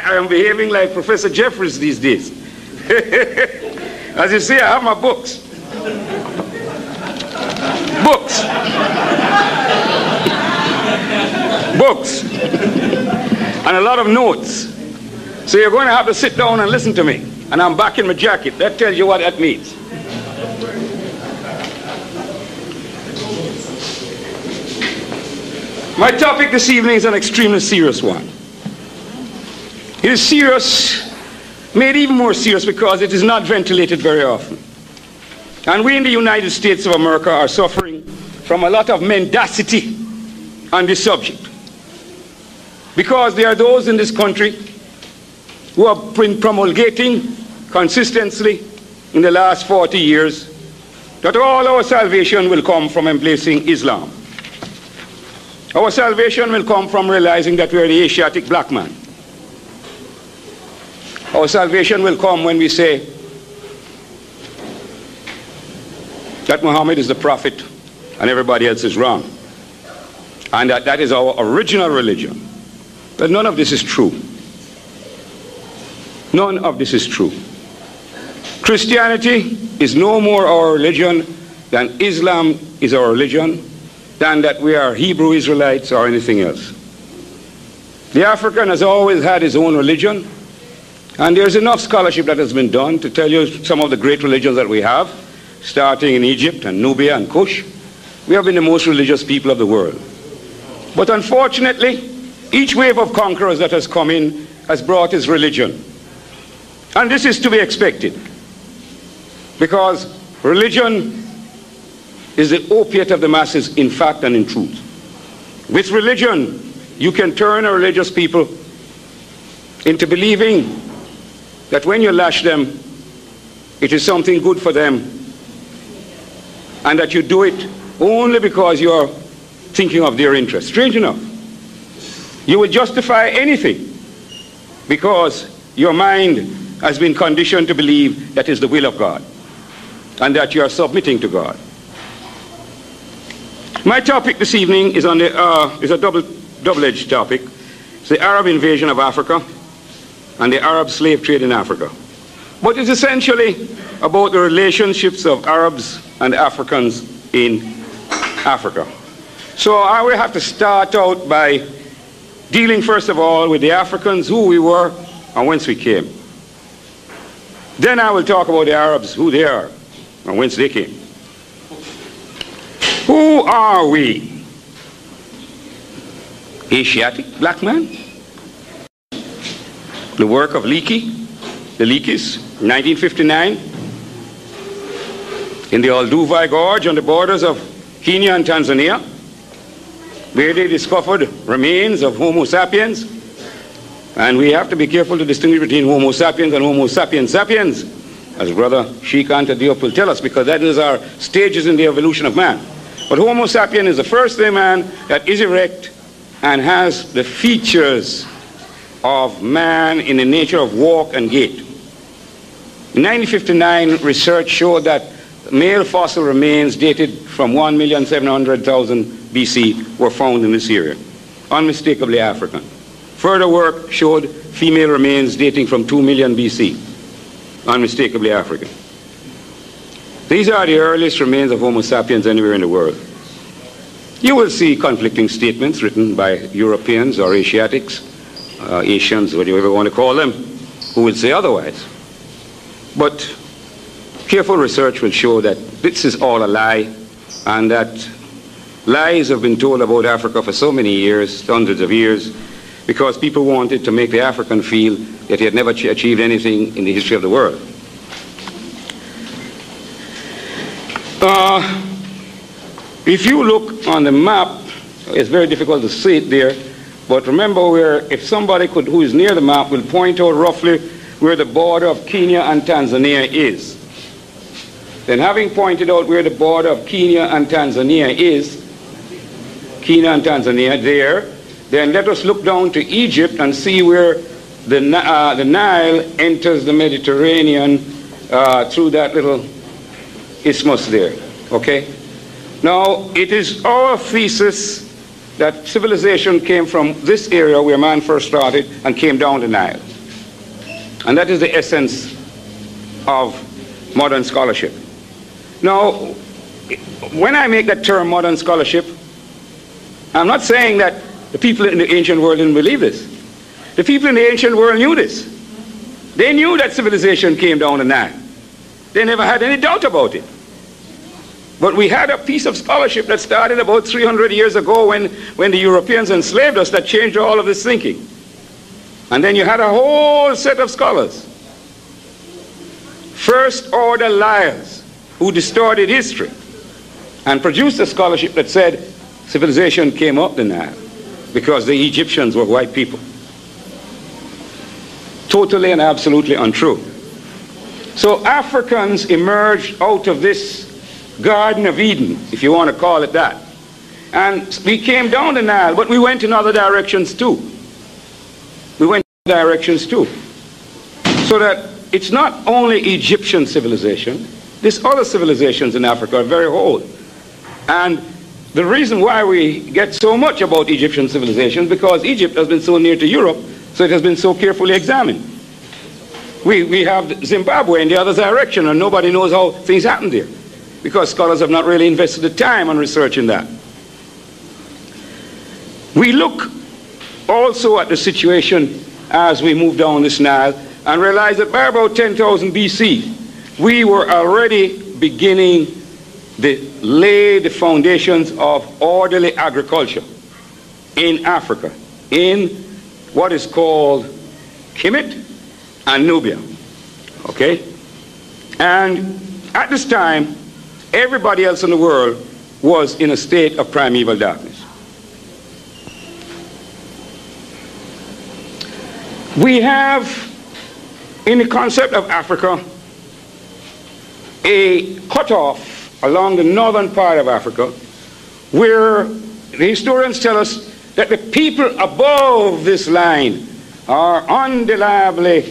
I am behaving like Professor Jeffries these days. As you see, I have my books. Books. Books. And a lot of notes. So you're going to have to sit down and listen to me. And I'm back in my jacket. That tells you what that means. My topic this evening is an extremely serious one. It is serious, made even more serious because it is not ventilated very often. And we in the United States of America are suffering from a lot of mendacity on this subject. Because there are those in this country who have been promulgating consistently in the last 40 years that all our salvation will come from embracing Islam. Our salvation will come from realizing that we are the Asiatic black man. Our salvation will come when we say that Muhammad is the prophet and everybody else is wrong. And that is our original religion. But none of this is true. None of this is true. Christianity is no more our religion than Islam is our religion, than that we are Hebrew Israelites or anything else. The African has always had his own religion, and there's enough scholarship that has been done to tell you some of the great religions that we have, starting in Egypt and Nubia and Kush. We have been the most religious people of the world. But unfortunately, each wave of conquerors that has come in has brought his religion. And this is to be expected, because religion is the opiate of the masses in fact and in truth. With religion, you can turn a religious people into believing that when you lash them, it is something good for them, and that you do it only because you're thinking of their interest. Strange enough, you will justify anything because your mind has been conditioned to believe that is the will of God and that you are submitting to God. My topic this evening is on is a double-edged topic. It's the Arab invasion of Africa and the Arab slave trade in Africa. But it's essentially about the relationships of Arabs and Africans in Africa. So I will have to start out by dealing first of all with the Africans, who we were and whence we came. Then I will talk about the Arabs, who they are and whence they came. Who are we? Asiatic black man? The work of Leakey, the Leakeys, 1959, in the Olduvai Gorge on the borders of Kenya and Tanzania, where they discovered remains of Homo sapiens. And we have to be careful to distinguish between Homo sapiens and Homo sapiens sapiens, as Brother Sheikh Anta Diop will tell us, because that is our stages in the evolution of man. But Homo sapien is the first day man that is erect and has the features of man in the nature of walk and gait. In 1959, research showed that male fossil remains dated from 1,700,000 BC were found in this area, unmistakably African. Further work showed female remains dating from 2 million BC, unmistakably African. These are the earliest remains of Homo sapiens anywhere in the world. You will see conflicting statements written by Europeans or Asiatics, Asians, whatever you want to call them, who will say otherwise. But careful research will show that this is all a lie, and that lies have been told about Africa for so many years, hundreds of years, because people wanted to make the African feel that he had never achieved anything in the history of the world. If you look on the map, it's very difficult to see it there, but remember where, if somebody who is near the map will point out roughly where the border of Kenya and Tanzania is. Then having pointed out where the border of Kenya and Tanzania is, there, then let us look down to Egypt and see where the Nile enters the Mediterranean through that little isthmus there, okay? Now, it is our thesis that civilization came from this area where man first started and came down the Nile. And that is the essence of modern scholarship. Now, when I make that term modern scholarship, I'm not saying that the people in the ancient world didn't believe this. The people in the ancient world knew this. They knew that civilization came down the Nile. They never had any doubt about it. But we had a piece of scholarship that started about 300 years ago when the Europeans enslaved us that changed all of this thinking. And then you had a whole set of scholars, first order liars, who distorted history and produced a scholarship that said civilization came up the Nile because the Egyptians were white people. Totally and absolutely untrue. So Africans emerged out of this Garden of Eden, if you want to call it that. And we came down the Nile, but we went in other directions too. We went in other directions too. So that it's not only Egyptian civilization, these other civilizations in Africa are very old. And the reason why we get so much about Egyptian civilization is because Egypt has been so near to Europe, so it has been so carefully examined. We have Zimbabwe in the other direction, and nobody knows how things happened there, because scholars have not really invested the time on researching that. We look also at the situation as we move down this Nile and realize that by about 10,000 BC, we were already beginning to lay the foundations of orderly agriculture in Africa, in what is called Kemet and Nubia. Okay? And at this time, everybody else in the world was in a state of primeval darkness. We have, in the concept of Africa, a cutoff along the northern part of Africa where the historians tell us that the people above this line are undeniably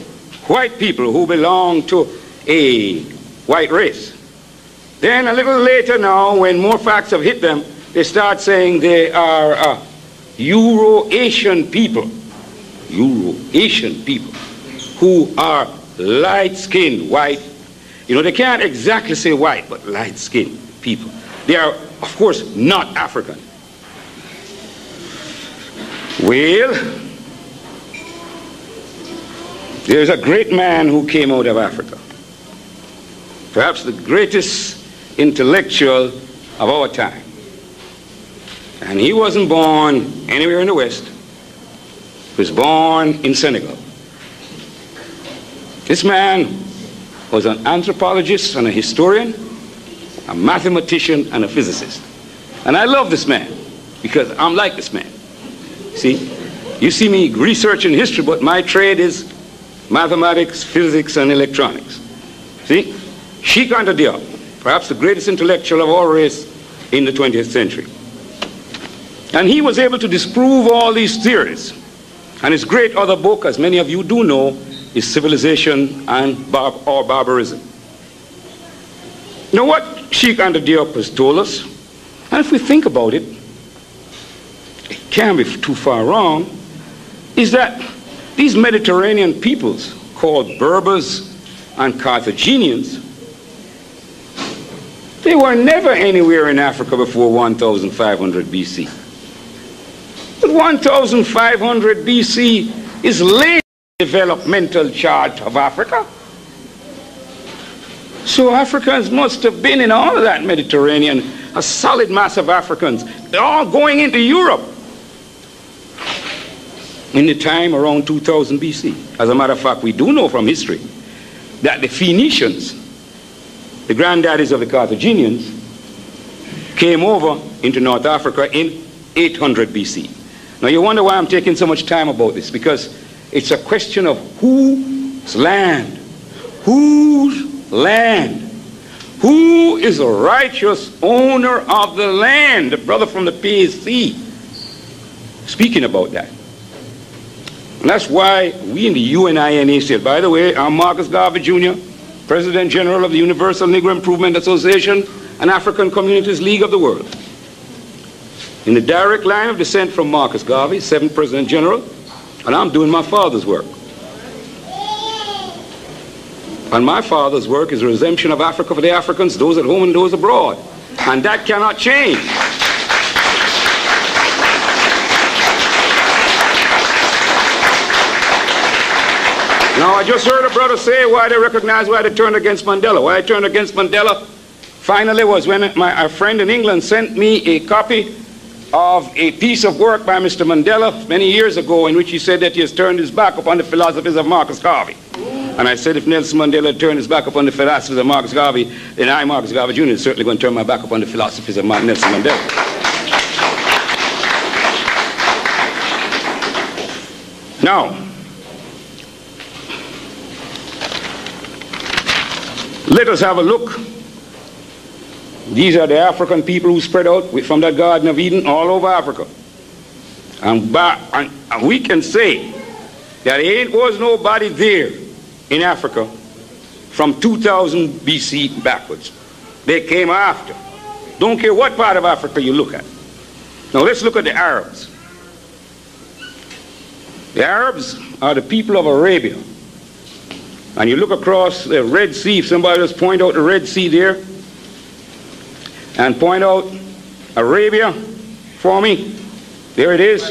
white people who belong to a white race. Then a little later now, when more facts have hit them, they start saying they are Euro-Asian people. Euro-Asian people who are light-skinned, white. You know, they can't exactly say white, but light-skinned people. They are, of course, not African. Well, there's a great man who came out of Africa. Perhaps the greatest intellectual of our time. And he wasn't born anywhere in the West. He was born in Senegal. This man was an anthropologist and a historian, a mathematician and a physicist. And I love this man because I'm like this man. See, you see me researching history, but my trade is mathematics, physics, and electronics. See, Cheikh Anta Diop, perhaps the greatest intellectual of our race in the 20th century. And he was able to disprove all these theories. And his great other book, as many of you do know, is Civilization and Barbarism. Now what Cheikh Anta Diop has told us, and if we think about it, it can't be too far wrong, is that these Mediterranean peoples called Berbers and Carthaginians, they were never anywhere in Africa before 1500 BC. But 1500 BC is late developmental chart of Africa. So Africans must have been in all of that Mediterranean, a solid mass of Africans, all going into Europe in the time around 2000 BC. As a matter of fact, we do know from history that the Phoenicians, the granddaddies of the Carthaginians, came over into North Africa in 800 BC. Now you wonder why I'm taking so much time about this, because it's a question of whose land, whose land, who is the righteous owner of the land. The brother from the PSC speaking about that. And that's why we in the UNINA said, by the way, I'm Marcus Garvey Jr., President General of the Universal Negro Improvement Association and African Communities League of the World. in the direct line of descent from Marcus Garvey, 7th President General, and I'm doing my father's work. And my father's work is a redemption of Africa for the Africans, those at home and those abroad. And that cannot change. Now, I just heard a brother say why they recognized why they turned against Mandela. Why I turned against Mandela finally was when a friend in England sent me a copy of a piece of work by Mr. Mandela many years ago in which he said that he has turned his back upon the philosophies of Marcus Garvey. And I said if Nelson Mandela turned his back upon the philosophies of Marcus Garvey, then I, Marcus Garvey Jr., is certainly going to turn my back upon the philosophies of Nelson Mandela. Now, let us have a look. These are the African people who spread out from that Garden of Eden all over Africa. And we can say that there was nobody there in Africa from 2000 BC backwards. They came after. Don't care what part of Africa you look at. Now let's look at the Arabs. The Arabs are the people of Arabia. And you look across the Red Sea, if somebody just point out the Red Sea there, and point out Arabia for me. There it is.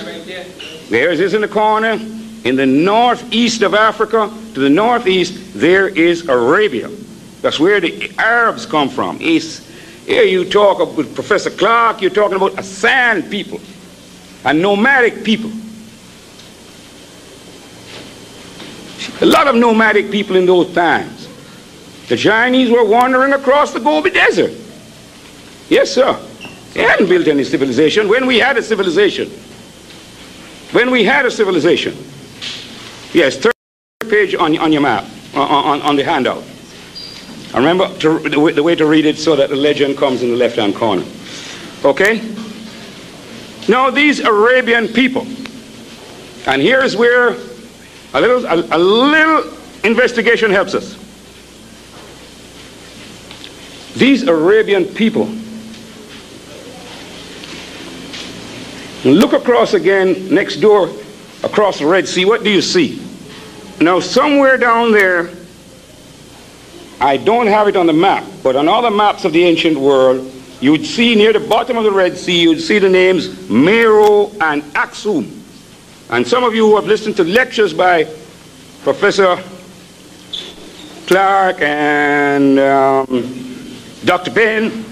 There it is in the corner. In the northeast of Africa, to the northeast, there is Arabia. That's where the Arabs come from. Here you talk with Professor Clark, you're talking about a sand people, a nomadic people. A lot of nomadic people in those times. The Chinese were wandering across the Gobi Desert. Yes, sir. They hadn't built any civilization. When we had a civilization. Yes, third page on your map, on the handout. And remember the way to read it so that the legend comes in the left-hand corner. Okay? Now these Arabian people, and here's where a little investigation helps us. These Arabian people, look across again next door across the Red Sea. What do you see? Now somewhere down there, I don't have it on the map, but on all the maps of the ancient world, you would see near the bottom of the Red Sea, you would see the names Meroe and Aksum. And some of you who have listened to lectures by Professor Clark and Dr. Penn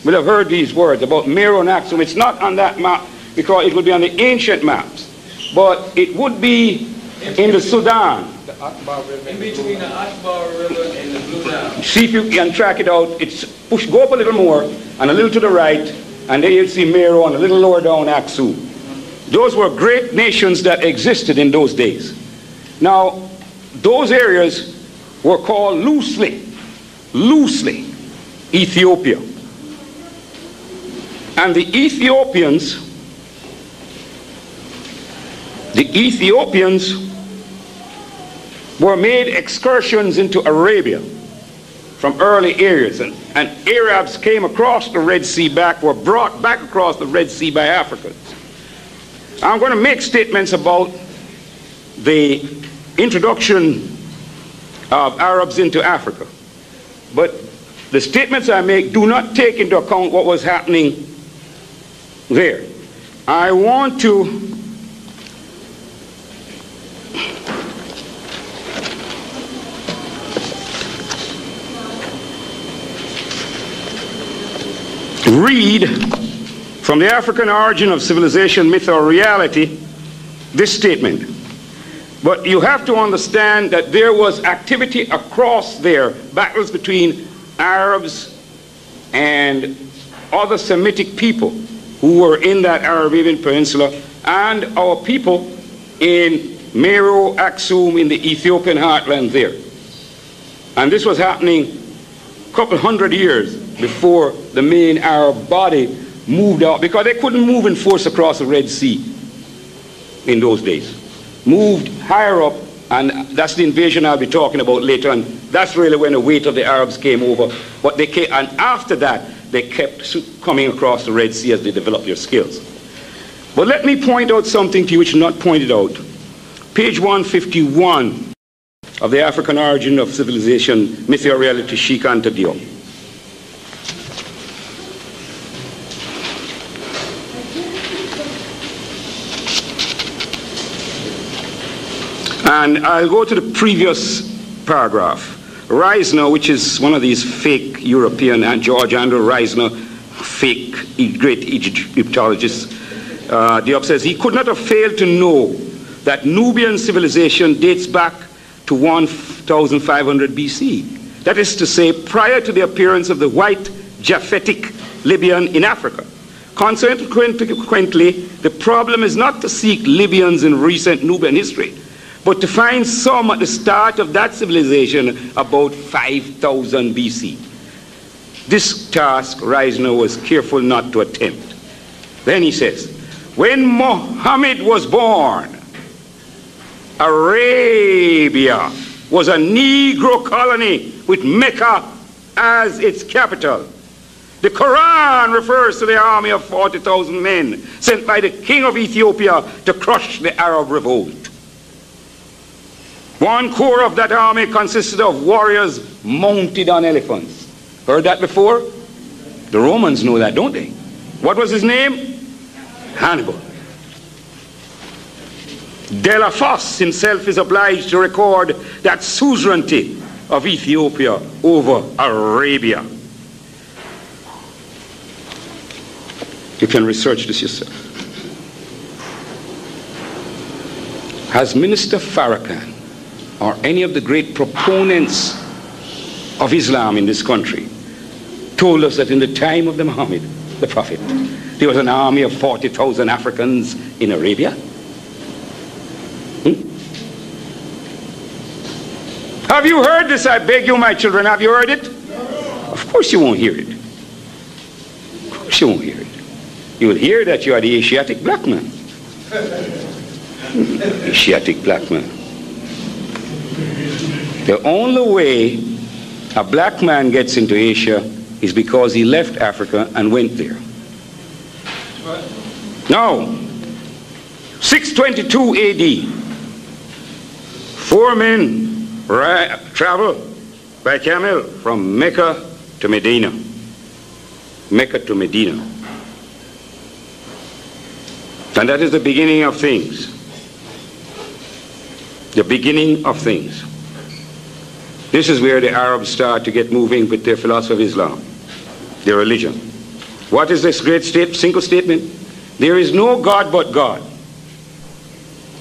will have heard these words about Meroe and Aksum. It's not on that map because it would be on the ancient maps, but it would be in the Sudan. The Akbar River. In between the Akbar River and the Blue Nile. See if you can track it out. It's go up a little more and a little to the right, and there you'll see Meroe, and a little lower down Aksum. Those were great nations that existed in those days. Now, those areas were called loosely Ethiopia. And the Ethiopians were made excursions into Arabia from early areas, and Arabs came across the Red Sea were brought back across the Red Sea by Africans. I'm going to make statements about the introduction of Arabs into Africa, but the statements I make do not take into account what was happening there. I want to read from the African Origin of Civilization, Myth or Reality this statement. But you have to understand that there was activity across there, battles between Arabs and other Semitic people who were in that Arabian Peninsula and our people in Meroe, Aksum, in the Ethiopian heartland there. And this was happening a couple hundred years before the main Arab body moved out, because they couldn't move in force across the Red Sea in those days. Moved higher up, and that's the invasion I'll be talking about later, and that's really when the weight of the Arabs came over. But they came, and after that, they kept coming across the Red Sea as they developed their skills. But let me point out something to you which is not pointed out. Page 151 of the African Origin of Civilization, Myth or Reality, Shikanta Diop. And I'll go to the previous paragraph. Reisner, which is one of these fake European, and George Andrew Reisner, fake great Egyptologist, Diop says he could not have failed to know that Nubian civilization dates back to 1500 BC. That is to say, prior to the appearance of the white Japhetic Libyan in Africa. Consequently, the problem is not to seek Libyans in recent Nubian history, but to find some at the start of that civilization about 5000 BC. This task Reisner was careful not to attempt. Then he says, when Muhammad was born, Arabia was a Negro colony with Mecca as its capital. The Quran refers to the army of 40,000 men sent by the king of Ethiopia to crush the Arab revolt. One corps of that army consisted of warriors mounted on elephants. Heard that before? The Romans know that, don't they? What was his name? Hannibal. De la Fosse himself is obliged to record that suzerainty of Ethiopia over Arabia. You can research this yourself. Has Minister Farrakhan or any of the great proponents of Islam in this country told us that in the time of the Muhammad, the Prophet, there was an army of 40,000 Africans in Arabia? Have you heard this? I beg you, my children, have you heard it? Of course you won't hear it. Of course you won't hear it. You will hear that you are the Asiatic black man. Asiatic black man. The only way a black man gets into Asia is because he left Africa and went there. Now, 622 AD, 4 men travel by camel from Mecca to Medina. Mecca to Medina. And that is the beginning of things. The beginning of things. This is where the Arabs start to get moving with their philosophy of Islam, their religion. What is this great single statement? There is no God but God.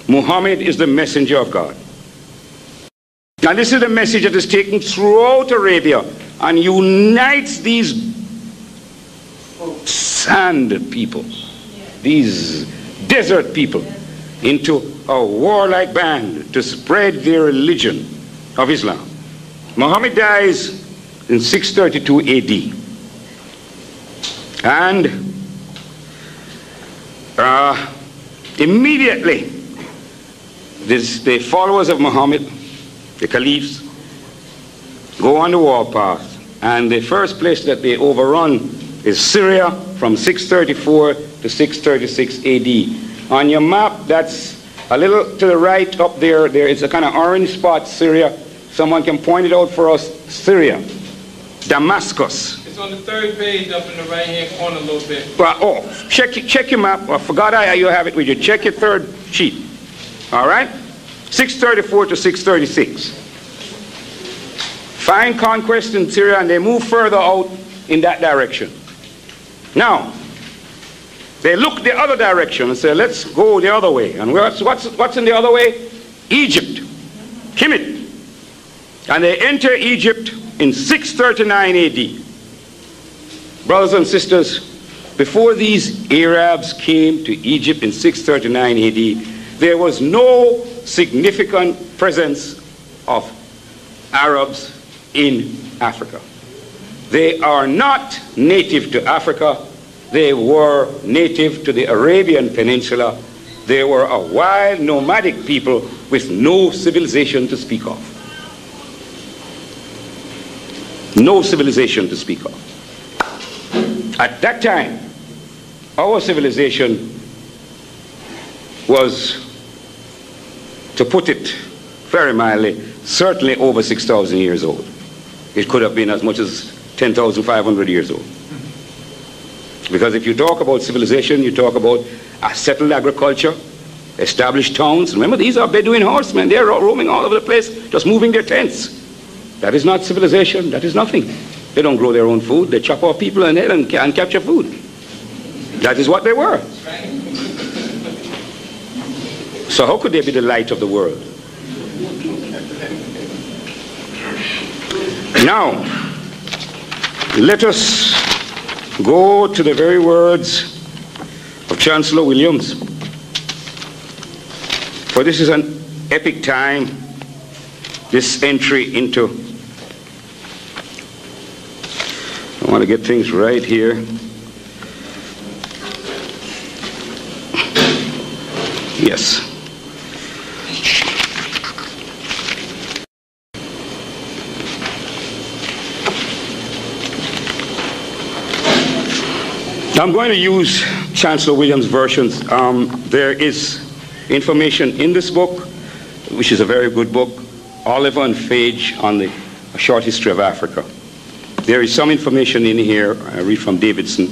Muhammad is the messenger of God. And this is the message that is taken throughout Arabia and unites these sand people, these desert people, into a warlike band to spread their religion of Islam. Muhammad dies in 632 AD. And immediately, the followers of Muhammad, the caliphs, go on the warpath. And the first place that they overrun is Syria from 634 to 636 AD. On your map, that's a little to the right up there. There is a kind of orange spot, Syria. Someone can point it out for us. Syria. Damascus. It's on the 3rd page up in the right-hand corner a little bit. Oh, check your map. I forgot you have it with you. Check your 3rd sheet. All right? 634 to 636. Find conquest in Syria, and they move further out in that direction. Now, they look the other direction and say, let's go the other way. And what's in the other way? Egypt. Kemet. And they enter Egypt in 639 AD. Brothers and sisters, before these Arabs came to Egypt in 639 AD, there was no significant presence of Arabs in Africa. They are not native to Africa. They were native to the Arabian Peninsula. They were a wild, nomadic people with no civilization to speak of. No civilization to speak of. At that time, our civilization was, to put it very mildly, certainly over 6,000 years old. It could have been as much as 10,500 years old. Because if you talk about civilization, you talk about a settled agriculture, established towns. Remember, these are Bedouin horsemen. They're roaming all over the place, just moving their tents. That is not civilization. That is nothing. They don't grow their own food. They chop off people and head and capture food. That is what they were. So how could they be the light of the world? Now, let us go to the very words of Chancellor Williams. For this is an epic time, this entry into, I want to get things right here. Yes. I'm going to use Chancellor Williams' versions. There is information in this book, which is a very good book, Oliver and Phage on the Short History of Africa. There is some information in here, I read from Davidson,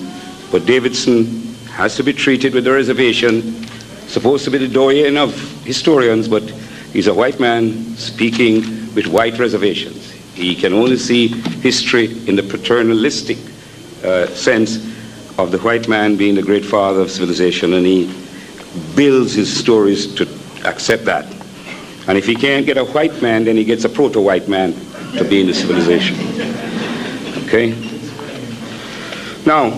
but Davidson has to be treated with a reservation, supposed to be the doyen of historians, but he's a white man speaking with white reservations. He can only see history in the paternalistic sense of the white man being the great father of civilization, and he builds his stories to accept that. And if he can't get a white man, then he gets a proto-white man to be in the civilization. Okay? Now,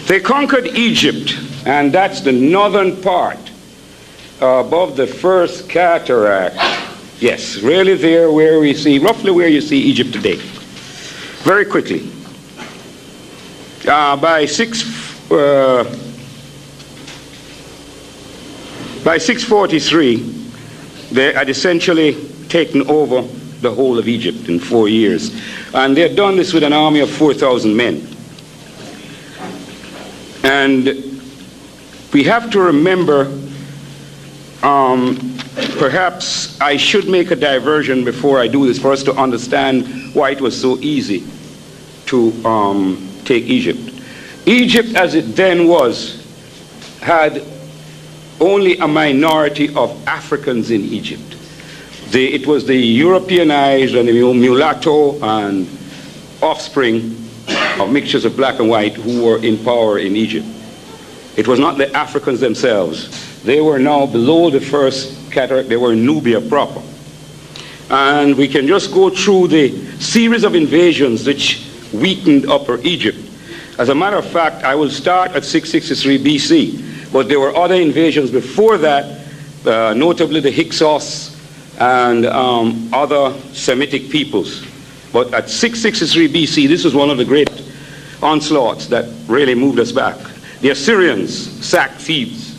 they conquered Egypt, and that's the northern part above the first cataract. Yes, really there where we see, roughly where you see Egypt today. Very quickly. By 643, they had essentially taken over the whole of Egypt in 4 years. And they had done this with an army of 4,000 men. And we have to remember, perhaps I should make a diversion before I do this for us to understand why it was so easy to take Egypt. Egypt, as it then was, had only a minority of Africans in Egypt. It was the Europeanized and the mulatto and offspring of mixtures of black and white who were in power in Egypt. It was not the Africans themselves. They were now below the first cataract. They were Nubia proper. And we can just go through the series of invasions which weakened Upper Egypt. As a matter of fact, I will start at 663 BC, but there were other invasions before that, notably the Hyksos and other Semitic peoples. But at 663 BC, this was one of the great onslaughts that really moved us back. The Assyrians sacked Thebes,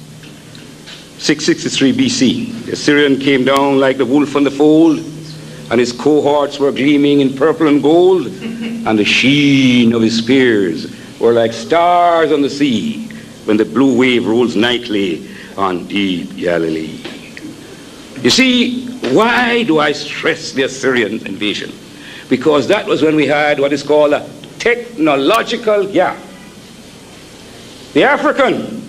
663 BC. The Assyrian came down like the wolf on the fold, and his cohorts were gleaming in purple and gold, and the sheen of his spears were like stars on the sea when the blue wave rolls nightly on deep Galilee. You see, why do I stress the Assyrian invasion? Because that was when we had what is called a technological gap. The African,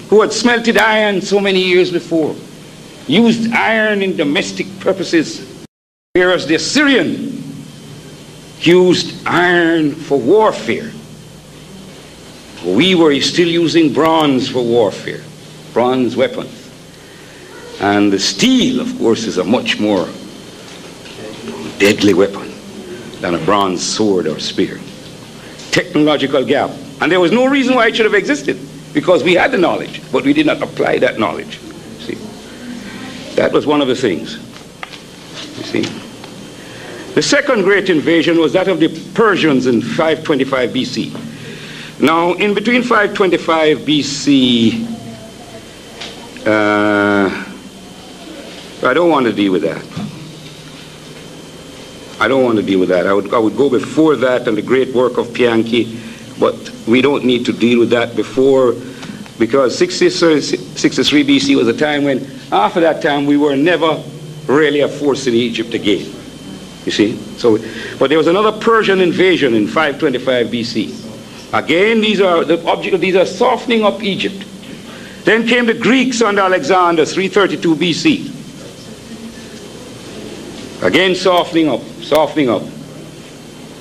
who had smelted iron so many years before, used iron in domestic purposes, whereas the Assyrian used iron for warfare. We were still using bronze for warfare, bronze weapons. And the steel, of course, is a much more deadly weapon than a bronze sword or spear. Technological gap. And there was no reason why it should have existed, because we had the knowledge, but we did not apply that knowledge. See, that was one of the things. You see, the second great invasion was that of the Persians in 525 BC. Now, in between 525 BC, I don't want to deal with that. I don't want to deal with that. I would go before that and the great work of Pianchi, but we don't need to deal with that before Because 63 BC was a time when, after that time, we were never really a force in Egypt again. You see? So, but there was another Persian invasion in 525 BC. Again, these are softening up Egypt. Then came the Greeks under Alexander, 332 BC. Again, softening up.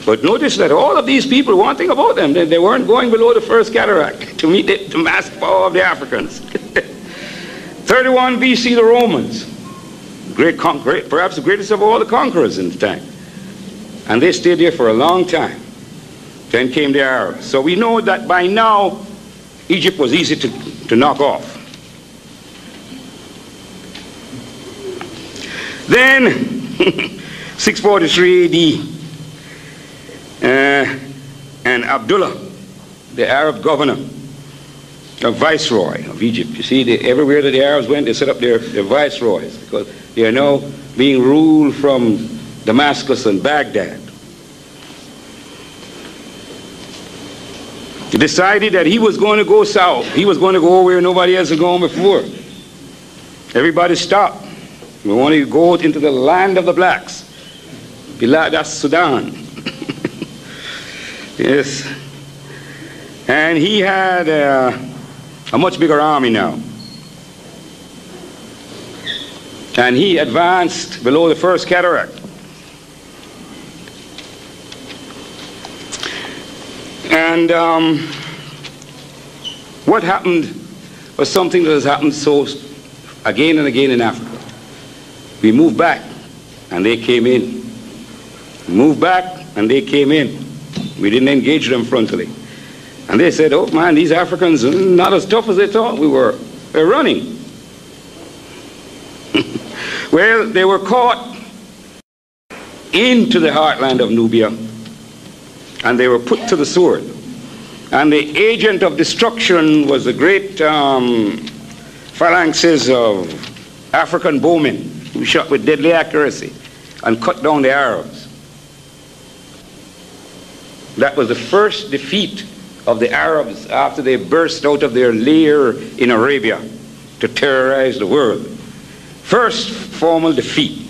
But notice that all of these people, one thing about them, they weren't going below the first cataract to meet the mass power of the Africans. 31 BC, the Romans, perhaps the greatest of all the conquerors in the time. And they stayed there for a long time. Then came the Arabs. So we know that by now, Egypt was easy to knock off. Then, 643 AD, and Abdullah, the Arab governor, a viceroy of Egypt. You see, everywhere that the Arabs went, they set up their viceroys, because they are now being ruled from Damascus and Baghdad. He decided that he was going to go south. He was going to go where nobody else had gone before. Everybody stopped. We want to go into the land of the blacks. That's Sudan. Yes. And he had a much bigger army now. And he advanced below the first cataract. And what happened was something that has happened so again and again in Africa. We moved back and they came in. Moved back and they came in. We didn't engage them frontally. And they said, oh man, these Africans are not as tough as they thought we were. They're running. Well, they were caught into the heartland of Nubia and they were put to the sword. And the agent of destruction was the great phalanxes of African bowmen who shot with deadly accuracy and cut down the Arabs. That was the first defeat of the Arabs after they burst out of their lair in Arabia to terrorize the world. First formal defeat.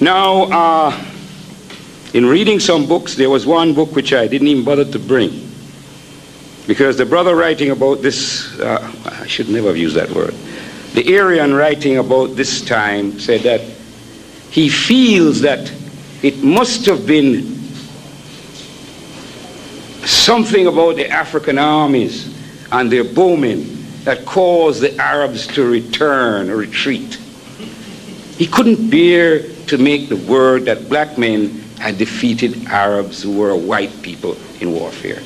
Now, in reading some books, there was one book which I didn't even bother to bring, because the brother writing about this, I should never have used that word, the Aryan writing about this time said that he feels that it must have been something about the African armies and their bowmen that caused the Arabs to return or retreat. He couldn't bear to make the word that black men had defeated Arabs who were white people in warfare.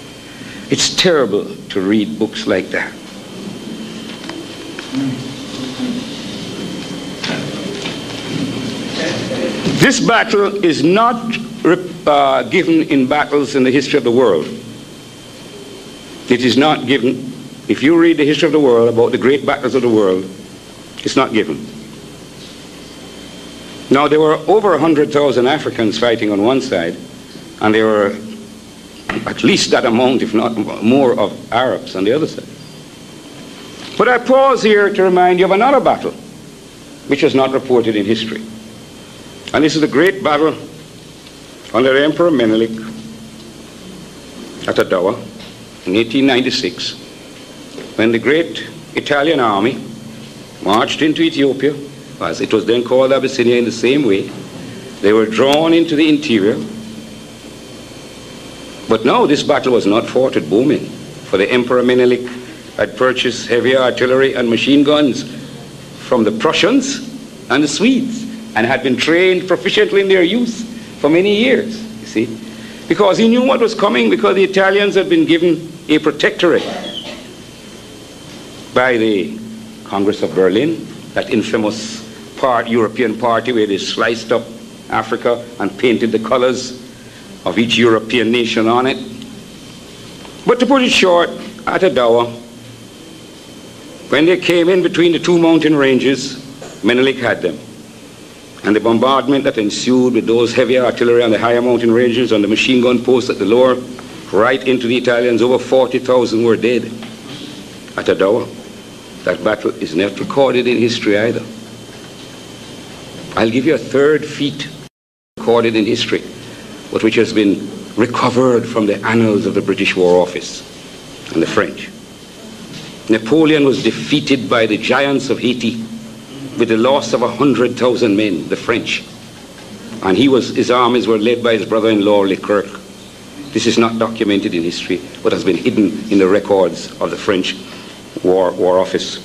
It's terrible to read books like that. This battle is not given in battles in the history of the world. It is not given. If you read the history of the world about the great battles of the world, it's not given. Now, there were over 100,000 Africans fighting on one side, and there were at least that amount, if not more, of Arabs on the other side. But I pause here to remind you of another battle, which is not reported in history. And this is the great battle under Emperor Menelik at Adawa in 1896, when the great Italian army marched into Ethiopia, as it was then called Abyssinia in the same way. They were drawn into the interior. But no, this battle was not fought at bowmen, for the Emperor Menelik had purchased heavy artillery and machine guns from the Prussians and the Swedes, and had been trained proficiently in their use for many years, you see. Because he knew what was coming, because the Italians had been given a protectorate by the Congress of Berlin, that infamous European party where they sliced up Africa and painted the colors of each European nation on it. But to put it short, at Adawa, when they came in between the two mountain ranges, Menelik had them. And the bombardment that ensued with those heavy artillery on the higher mountain ranges and the machine gun posts at the lower, right into the Italians, over 40,000 were dead. at Adawa. That battle is not recorded in history either. I'll give you a third feat recorded in history, but which has been recovered from the annals of the British War Office and the French. Napoleon was defeated by the giants of Haiti with the loss of 100,000 men, the French. And his armies were led by his brother-in-law, Leclerc. This is not documented in history, but has been hidden in the records of the French War Office.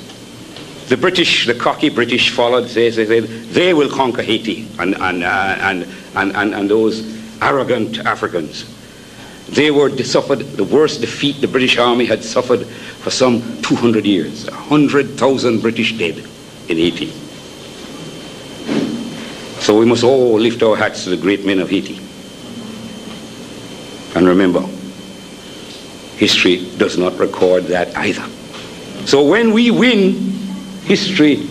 The British, the cocky British followed, they will conquer Haiti and those arrogant Africans. They suffered the worst defeat the British army had suffered for some 200 years. 100,000 British dead in Haiti. So we must all lift our hats to the great men of Haiti. And remember, history does not record that either. So when we win, history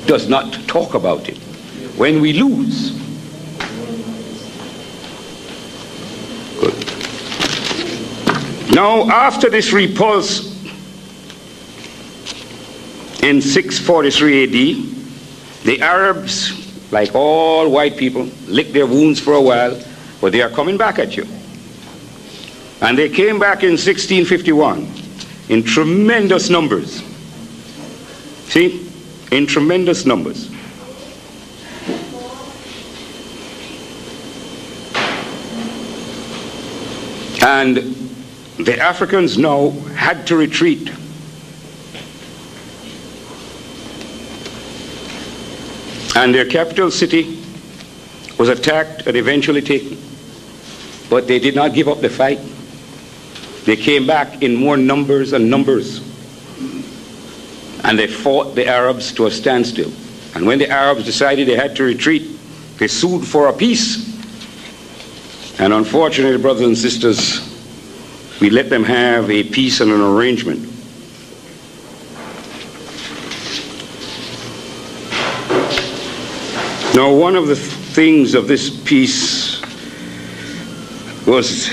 does not talk about it. When we lose, good. Now, after this repulse in 643 AD, the Arabs, like all white people, licked their wounds for a while, but they are coming back at you. And they came back in 1651 in tremendous numbers. See? In tremendous numbers. And the Africans now had to retreat. And their capital city was attacked and eventually taken. But they did not give up the fight. They came back in more numbers and numbers. And they fought the Arabs to a standstill. And when the Arabs decided they had to retreat, they sued for a peace. And unfortunately, brothers and sisters, we let them have a peace and an arrangement. Now, one of the things of this peace was,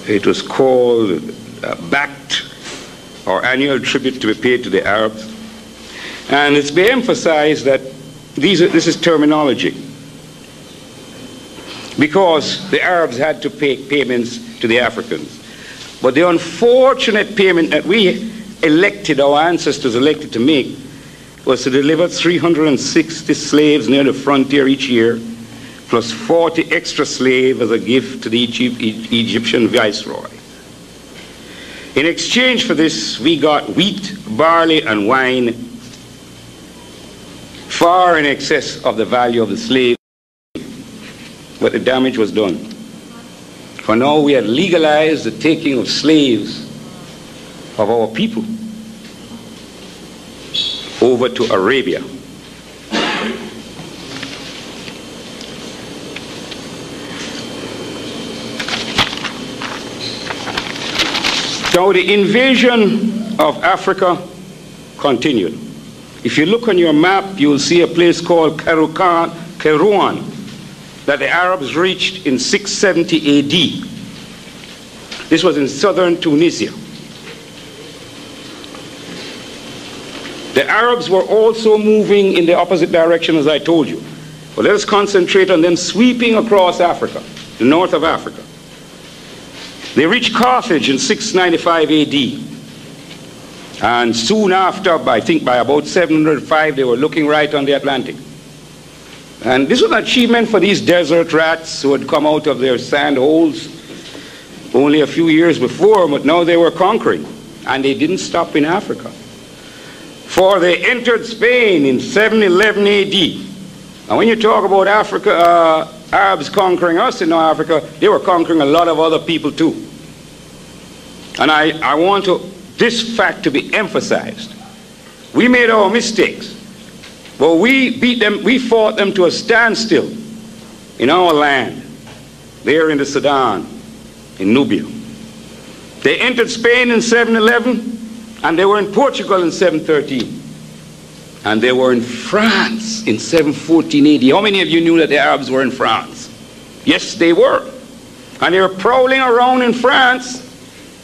it was called Bact, or annual tribute to be paid to the Arabs. And it's been emphasized that this is terminology, because the Arabs had to pay payments to the Africans. But the unfortunate payment that we elected, our ancestors elected to make, was to deliver 360 slaves near the frontier each year, plus 40 extra slaves as a gift to the Egyptian viceroy. In exchange for this, we got wheat, barley, and wine far in excess of the value of the slave, but the damage was done. For now, we had legalized the taking of slaves of our people over to Arabia. Now, the invasion of Africa continued. If you look on your map, you will see a place called Kairouan that the Arabs reached in 670 AD. This was in southern Tunisia. The Arabs were also moving in the opposite direction, as I told you. But let us concentrate on them sweeping across Africa, the north of Africa. They reached Carthage in 695 AD. And soon after, I think by about 705, they were looking right on the Atlantic. And this was an achievement for these desert rats who had come out of their sand holes only a few years before, but now they were conquering. And they didn't stop in Africa. For they entered Spain in 711 AD. And when you talk about Africa, Arabs conquering us in North Africa, they were conquering a lot of other people too. And I want this fact to be emphasized. We made our mistakes, but we beat them, we fought them to a standstill in our land, there in the Sudan, in Nubia. They entered Spain in 711, and they were in Portugal in 713. And they were in France in 714 AD. How many of you knew that the Arabs were in France? Yes, they were. And they were prowling around in France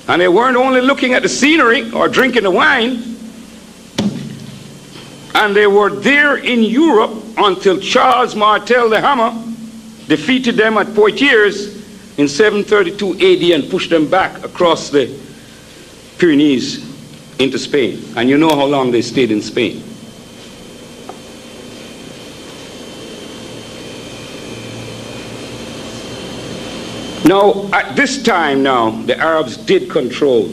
And they weren't only looking at the scenery or drinking the wine, and they were there in Europe until Charles Martel the Hammer defeated them at Poitiers in 732 AD and pushed them back across the Pyrenees into Spain. And you know how long they stayed in Spain. Now, at this time now, the Arabs did control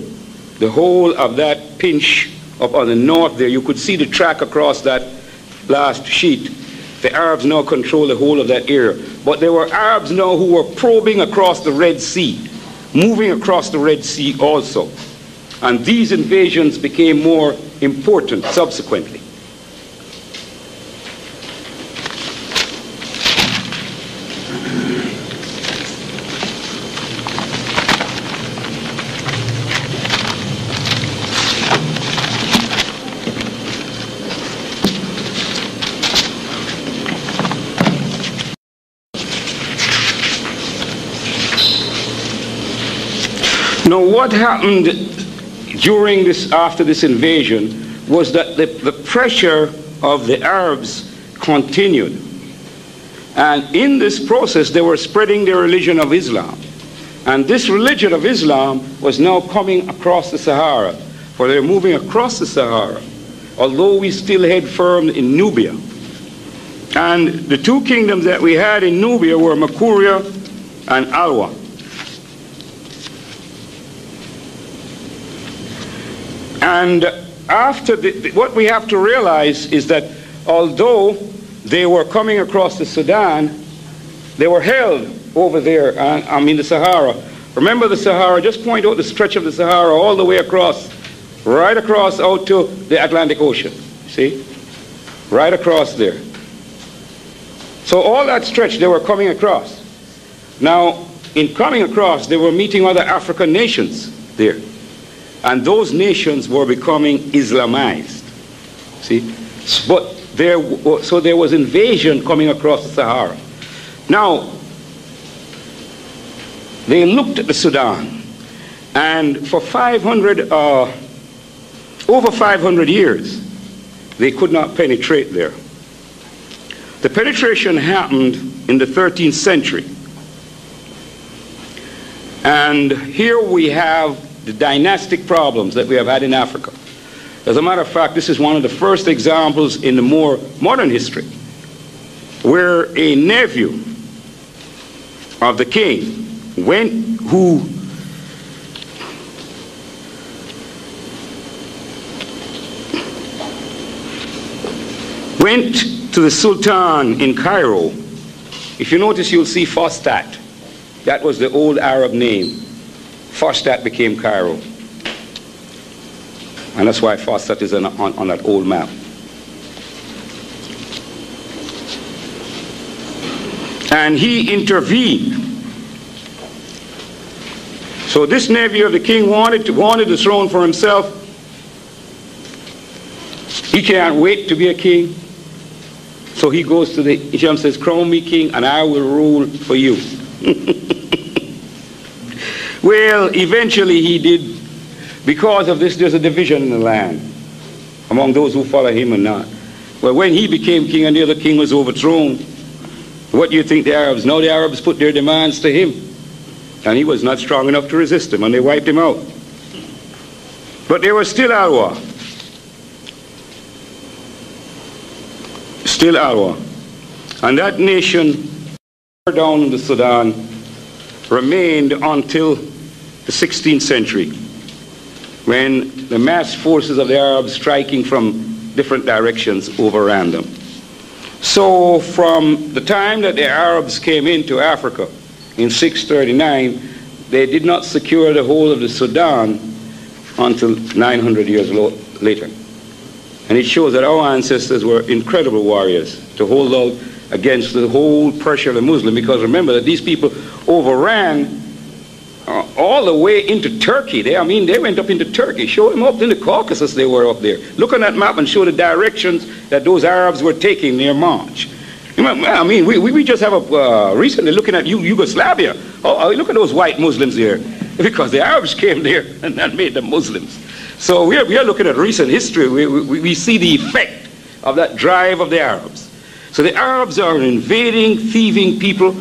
the whole of that pinch up on the north there. You could see the track across that last sheet. The Arabs now control the whole of that area. But there were Arabs now who were probing across the Red Sea, moving across the Red Sea also. And these invasions became more important subsequently. Now, what happened during this, after this invasion, was that the pressure of the Arabs continued. And in this process, they were spreading their religion of Islam. And this religion of Islam was now coming across the Sahara, for they're moving across the Sahara, although we still had firm in Nubia. And the two kingdoms that we had in Nubia were Makuria and Alwa. And after what we have to realize is that although they were coming across the Sudan, they were held over there, the Sahara. Remember the Sahara, just point out the stretch of the Sahara all the way across, right across out to the Atlantic Ocean, see? Right across there. So all that stretch they were coming across. Now, in coming across, they were meeting other African nations there. And those nations were becoming Islamized. See? But there was invasion coming across the Sahara. Now, they looked at the Sudan, and for over 500 years, they could not penetrate there. The penetration happened in the 13th century. And here we have the dynastic problems that we have had in Africa. As a matter of fact, this is one of the first examples in the more modern history where a nephew of the king went to the Sultan in Cairo. If you notice, you'll see Fostat. That was the old Arab name. Fostat became Cairo. And that's why Fostat is on that old map. And he intervened. So this nephew of the king wanted the throne for himself. He can't wait to be a king. So he goes to the Isham, says, crown me king and I will rule for you. Well, eventually he did. Because of this, there's a division in the land among those who follow him and not. Well, when he became king and the other king was overthrown, what do you think the Arabs? Now the Arabs put their demands to him. And he was not strong enough to resist them, and they wiped him out. But there was still Alwa. Still Alwa. And that nation down in the Sudan remained until the 16th century, when the mass forces of the Arabs striking from different directions overran them. So from the time that the Arabs came into Africa in 639, they did not secure the whole of the Sudan until 900 years later. And it shows that our ancestors were incredible warriors to hold out against the whole pressure of the Muslim, because remember that these people overran all the way into Turkey. They went up into Turkey. Show them up in the Caucasus, they were up there. Look on that map and show the directions that those Arabs were taking their march. I mean, we just have recently looking at Yugoslavia. Oh, look at those white Muslims here. because the Arabs came there and that made them Muslims. So we are looking at recent history. We see the effect of that drive of the Arabs. So the Arabs are an invading, thieving people,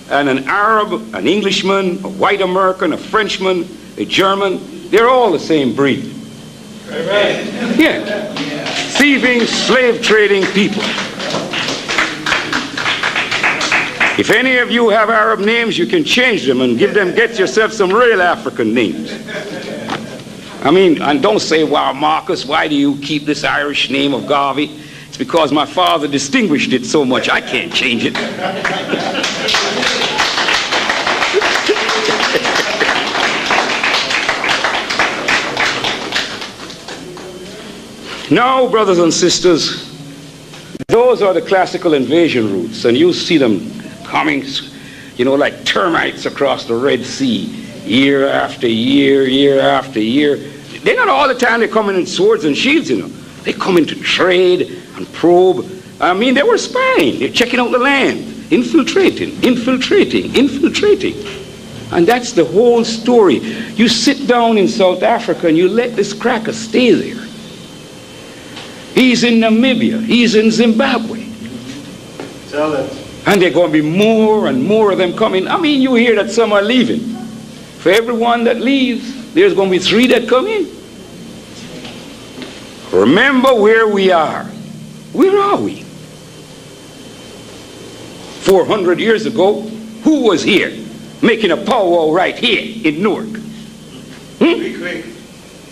and an Arab, an Englishman, a white American, a Frenchman, a German, they're all the same breed. Right. Yeah. Thieving, slave trading people. If any of you have Arab names, you can change them and get yourself some real African names. I mean, and don't say, wow, Marcus, why do you keep this Irish name of Garvey? It's because my father distinguished it so much, I can't change it. Now, brothers and sisters, those are the classical invasion routes, and you see them coming, you know, like termites across the Red Sea, year after year, year after year. They're not all the time they're coming in swords and shields, you know. They come in to trade and probe. I mean, they were spying. They're checking out the land, infiltrating. And that's the whole story. You sit down in South Africa and you let this cracker stay there. He's in Namibia. He's in Zimbabwe. Tell it. And there are going to be more and more of them coming. I mean, you hear that some are leaving. For every one that leaves, there's going to be 3 that come in. Remember where we are. Where are we? 400 years ago, who was here making a powwow right here in Newark? We quick.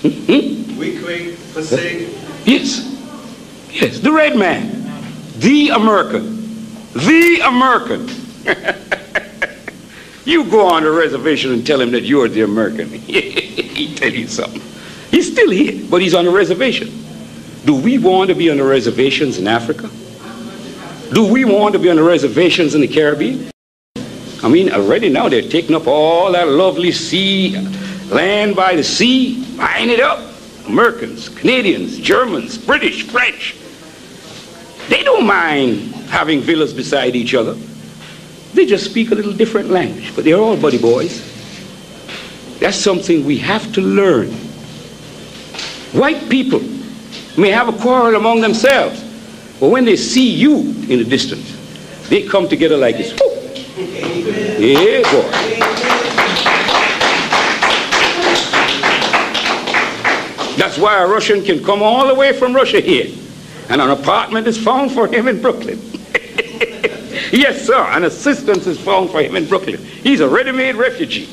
We quick for sing. Yes. Yes, the red man. The American. The American. You go on the reservation and tell him that you're the American. He'll tell you something. He's still here, but he's on the reservation. Do we want to be on the reservations in Africa? Do we want to be on the reservations in the Caribbean? I mean, already now they're taking up all that lovely sea, land by the sea, buying it up. Americans, Canadians, Germans, British, French. They don't mind having villas beside each other. They just speak a little different language, but they're all buddy boys. That's something we have to learn. White people may have a quarrel among themselves, but when they see you in the distance, they come together like this. Woo! Yeah, boy. That's why a Russian can come all the way from Russia here, and an apartment is found for him in Brooklyn. Yes, sir, an assistance is found for him in Brooklyn. He's a ready-made refugee.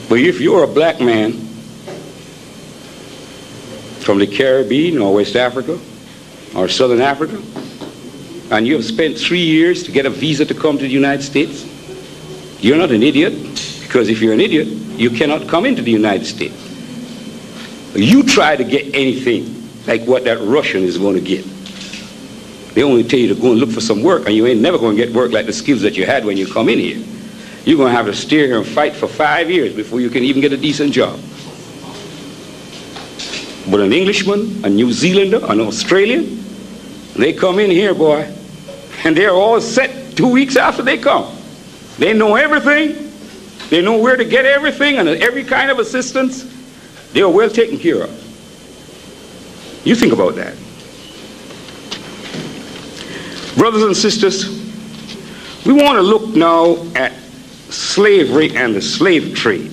But if you're a black man from the Caribbean or West Africa or Southern Africa, and you have spent 3 years to get a visa to come to the United States, you're not an idiot, because if you're an idiot, you cannot come into the United States. You try to get anything like what that Russian is going to get. They only tell you to go and look for some work, and you ain't never going to get work like the skills that you had when you come in here. You're going to have to stay here and fight for 5 years before you can even get a decent job. But an Englishman, a New Zealander, an Australian, they come in here, boy, and they're all set 2 weeks after they come. They know everything. They know where to get everything and every kind of assistance. They are well taken care of. You think about that. Brothers and sisters, we want to look now at slavery and the slave trade.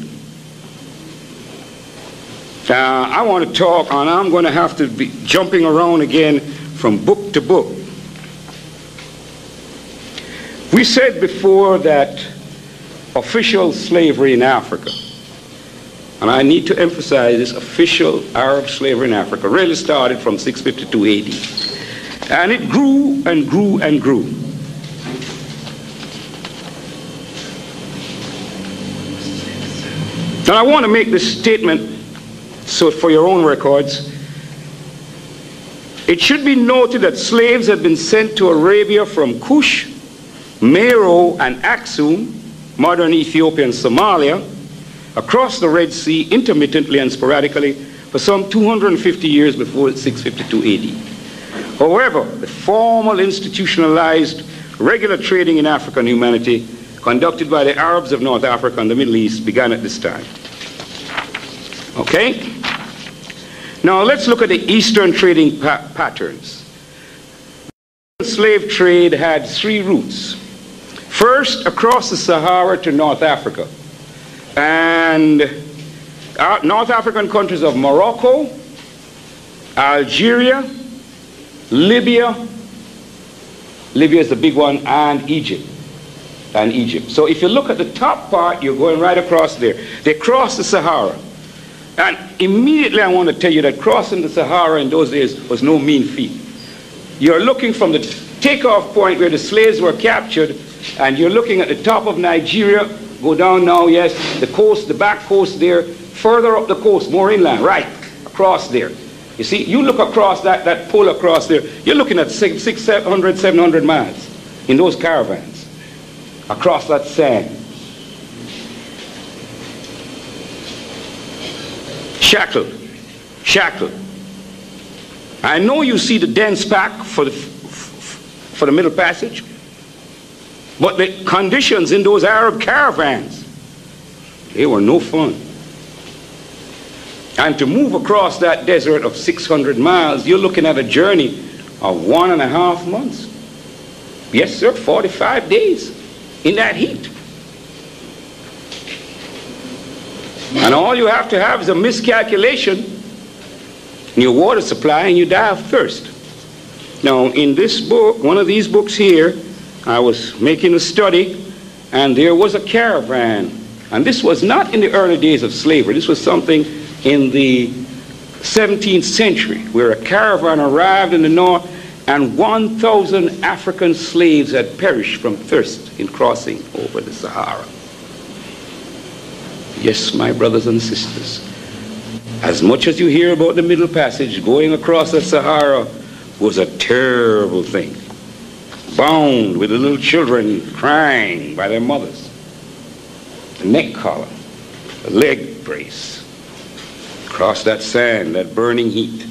I want to talk, and I'm going to have to be jumping around again from book to book. We said before that official slavery in Africa, and I need to emphasize this, official Arab slavery in Africa really started from 652 AD. And it grew and grew and grew. And I want to make this statement so for your own records. It should be noted that slaves had been sent to Arabia from Kush, Meroe, and Aksum, modern Ethiopia and Somalia, across the Red Sea intermittently and sporadically for some 250 years before 652 AD. However, the formal institutionalized regular trading in African humanity conducted by the Arabs of North Africa and the Middle East began at this time. Okay? Now let's look at the Eastern trading patterns. The slave trade had three routes. First, across the Sahara to North Africa. And North African countries of Morocco, Algeria, Libya is the big one, and Egypt. So if you look at the top part, you're going right across there. They crossed the Sahara. And immediately I want to tell you that crossing the Sahara in those days was no mean feat. You're looking from the takeoff point where the slaves were captured, and you're looking at the top of Nigeria, go down now, yes, the coast, the back coast there, further up the coast, more inland, right, across there. You see, you look across that pull across there, you're looking at 600, 700 miles in those caravans, across that sand. Shackled. I know you see the dense pack for the Middle Passage, but the conditions in those Arab caravans, they were no fun. And to move across that desert of 600 miles, you're looking at a journey of 1.5 months. Yes, sir, 45 days in that heat. And all you have to have is a miscalculation in your water supply and you die of thirst. Now, in this book, one of these books here, I was making a study, and there was a caravan. And this was not in the early days of slavery. This was something in the 17th century, where a caravan arrived in the north, and 1,000 African slaves had perished from thirst in crossing over the Sahara. Yes, my brothers and sisters, as much as you hear about the Middle Passage, going across the Sahara was a terrible thing. Bound with the little children crying by their mothers. The neck collar, the leg brace, across that sand, that burning heat.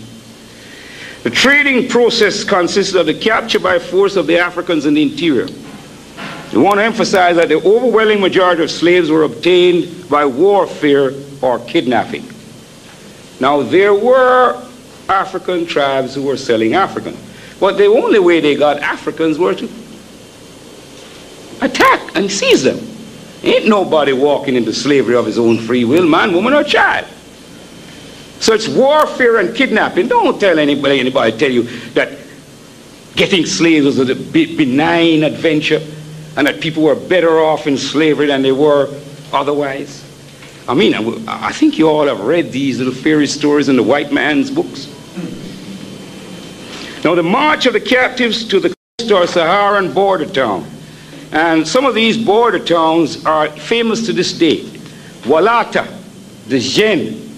The trading process consisted of the capture by force of the Africans in the interior. We want to emphasize that the overwhelming majority of slaves were obtained by warfare or kidnapping. Now, there were African tribes who were selling Africans, but the only way they got Africans were to attack and seize them. Ain't nobody walking into slavery of his own free will, man, woman, or child. So it's warfare and kidnapping. Don't tell anybody tell you that getting slaves was a benign adventure and that people were better off in slavery than they were otherwise. I mean, I think you all have read these little fairy stories in the white man's books. Now, the march of the captives to the coast or Saharan border town. And some of these border towns are famous to this day. Walata, the Jen,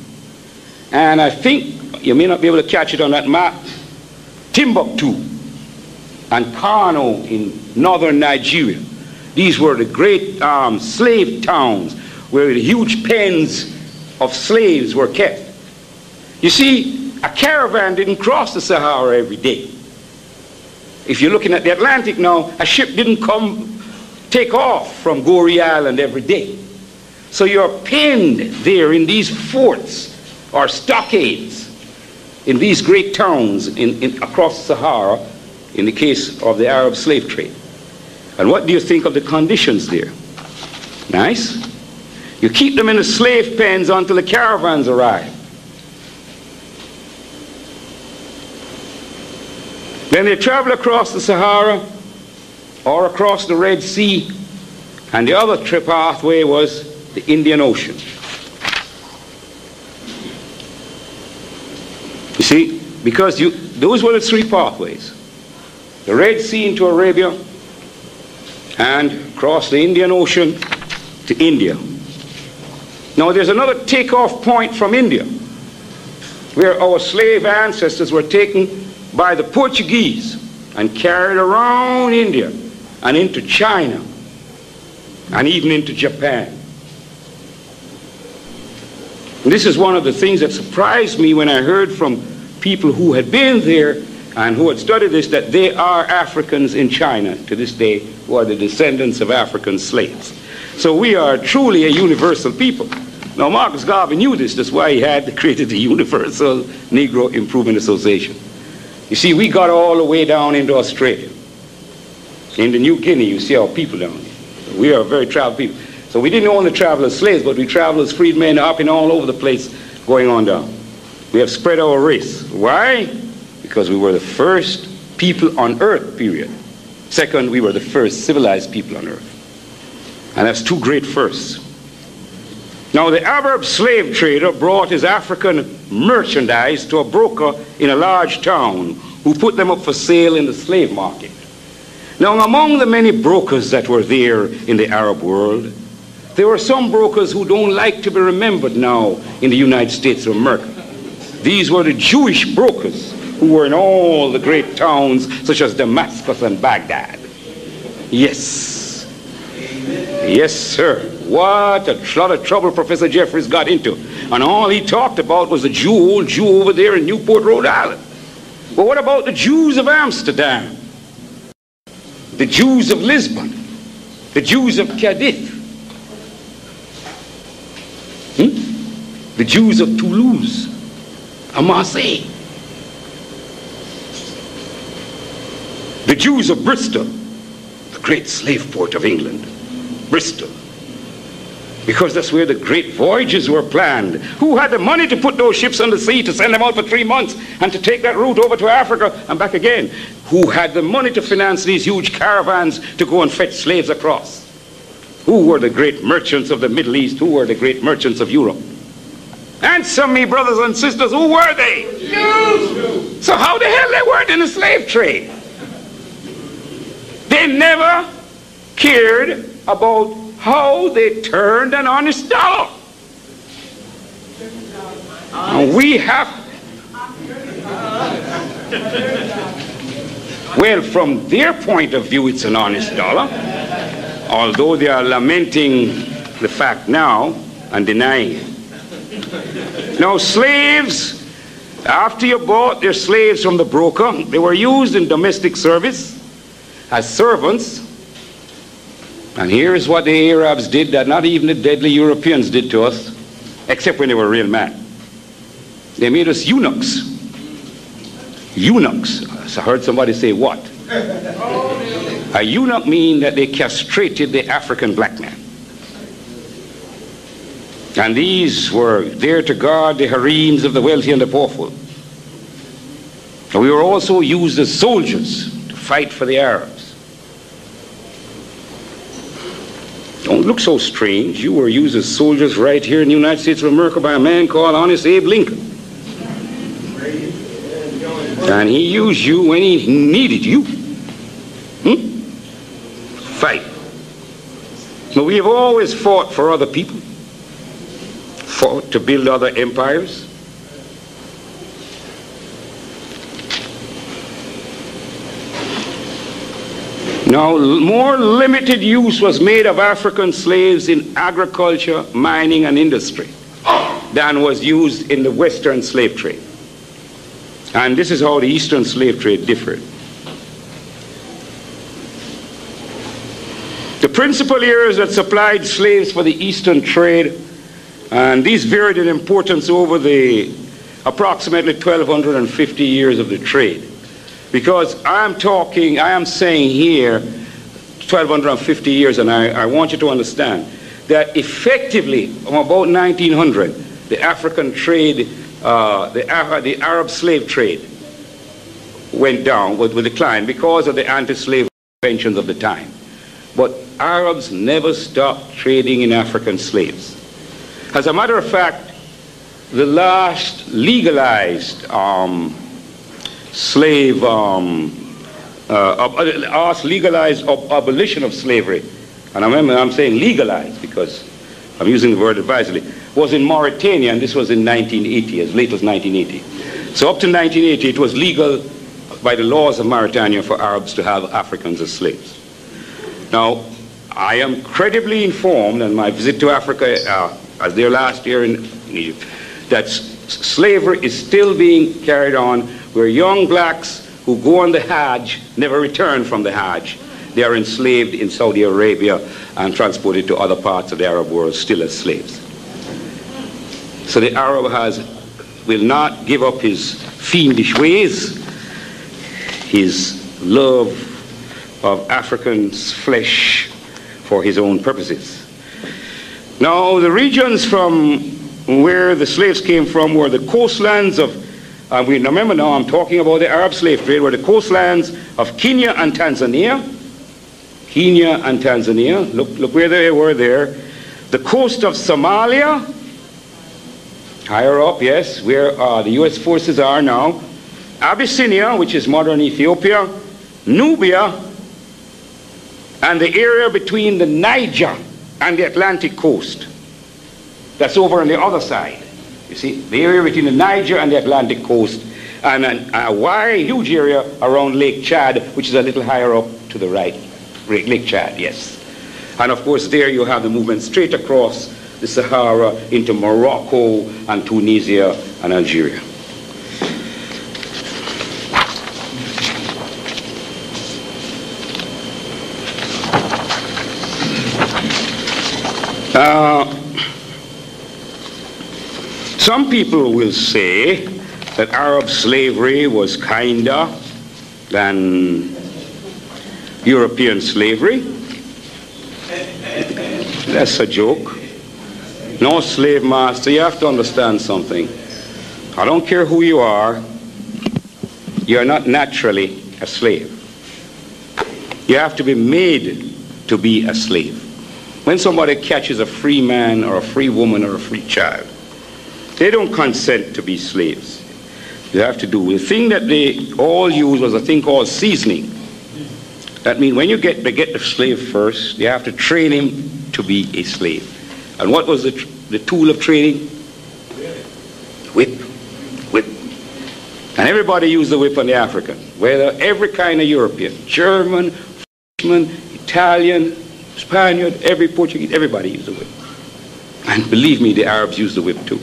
and I think you may not be able to catch it on that map, Timbuktu and Kano in northern Nigeria. These were the great slave towns where the huge pens of slaves were kept. You see, a caravan didn't cross the Sahara every day. If you're looking at the Atlantic now, a ship didn't take off from Goree Island every day. So you're penned there in these forts or stockades in these great towns across the Sahara in the case of the Arab slave trade. And what do you think of the conditions there? Nice? You keep them in the slave pens until the caravans arrive. Then they travel across the Sahara or across the Red Sea, and the other pathway was the Indian Ocean. You see, because those were the three pathways. The Red Sea into Arabia, and across the Indian Ocean to India. Now there's another takeoff point from India, where our slave ancestors were taken by the Portuguese and carried around India and into China and even into Japan. And this is one of the things that surprised me when I heard from people who had been there and who had studied this, that they are Africans in China to this day who are the descendants of African slaves. So we are truly a universal people. Now Marcus Garvey knew this, that's why he had created the Universal Negro Improvement Association. You see, we got all the way down into Australia. In the New Guinea, you see our people down there. We are very traveled people. So we didn't only travel as slaves, but we traveled as freedmen up and all over the place going on down. We have spread our race. Why? Because we were the first people on earth, period. Second, we were the first civilized people on earth. And that's two great firsts. Now, the Arab slave trader brought his African merchandise to a broker in a large town who put them up for sale in the slave market. Now, among the many brokers that were there in the Arab world, there were some brokers who don't like to be remembered now in the United States of America. These were the Jewish brokers who were in all the great towns such as Damascus and Baghdad. Yes. Yes, sir. What a lot of trouble Professor Jeffries got into. And all he talked about was the old Jew over there in Newport, Rhode Island. But what about the Jews of Amsterdam? The Jews of Lisbon? The Jews of Cadiz? The Jews of Toulouse and Marseille? The Jews of Bristol, the great slave port of England. Bristol. Because that's where the great voyages were planned. Who had the money to put those ships on the sea, to send them out for 3 months and to take that route over to Africa and back again? Who had the money to finance these huge caravans to go and fetch slaves across? Who were the great merchants of the Middle East? Who were the great merchants of Europe? Answer me, brothers and sisters, who were they? Jews! So how the hell they weren't in the slave trade? They never cared about how they turned an honest dollar. And we have, well, from their point of view, it's an honest dollar, although they are lamenting the fact now and denying it. Now, slaves, after you bought their slaves from the broker, they were used in domestic service as servants. And here's what the Arabs did that not even the deadly Europeans did to us, except when they were real men. They made us eunuchs. Eunuchs. I heard somebody say what? A eunuch means that they castrated the African black man. And these were there to guard the harems of the wealthy and the powerful. And we were also used as soldiers to fight for the Arabs. Don't look so strange. You were used as soldiers right here in the United States of America by a man called Honest Abe Lincoln. And he used you when he needed you. Fight. But we have always fought for other people. Fought to build other empires. Now, more limited use was made of African slaves in agriculture, mining, and industry than was used in the Western slave trade. And this is how the Eastern slave trade differed. The principal areas that supplied slaves for the Eastern trade, and these varied in importance over the approximately 1,250 years of the trade. Because I am saying here 1,250 years, and I want you to understand that effectively from about 1900, the African trade, the Arab slave trade went down, would decline because of the anti-slave conventions of the time. But Arabs never stopped trading in African slaves. As a matter of fact, the last legalized legalized abolition of slavery, and I'm saying legalized because I'm using the word advisedly, was in Mauritania, and this was in 1980, as late as 1980. So up to 1980, it was legal by the laws of Mauritania for Arabs to have Africans as slaves. Now, I am credibly informed, in my visit to Africa as there last year in Egypt, that slavery is still being carried on, where young blacks who go on the Hajj never return from the Hajj. They are enslaved in Saudi Arabia and transported to other parts of the Arab world still as slaves. So the Arab will not give up his fiendish ways, his love of African's flesh for his own purposes. Now, the regions from where the slaves came from were the coastlands of, remember now I'm talking about the Arab slave trade, were the coastlands of Kenya and Tanzania. Kenya and Tanzania, look where they were there. The coast of Somalia, higher up, yes, where the U.S. forces are now. Abyssinia, which is modern Ethiopia. Nubia, and the area between the Niger and the Atlantic coast. That's over on the other side. You see, the area between the Niger and the Atlantic coast, and a wide, huge area around Lake Chad, which is a little higher up to the right. Lake Chad, yes. And of course there you have the movement straight across the Sahara into Morocco and Tunisia and Algeria. Some people will say that Arab slavery was kinder than European slavery. That's a joke. No slave master, you have to understand something. I don't care who you are not naturally a slave. You have to be made to be a slave. When somebody catches a free man or a free woman or a free child, they don't consent to be slaves. You have to do. The thing that they all used was a thing called seasoning. That means when they get the slave first, you have to train him to be a slave. And what was the tool of training? Whip. Whip. And everybody used the whip on the African. Whether every kind of European, German, Frenchman, Italian, Spaniard, every Portuguese, everybody used the whip. And believe me, the Arabs used the whip too.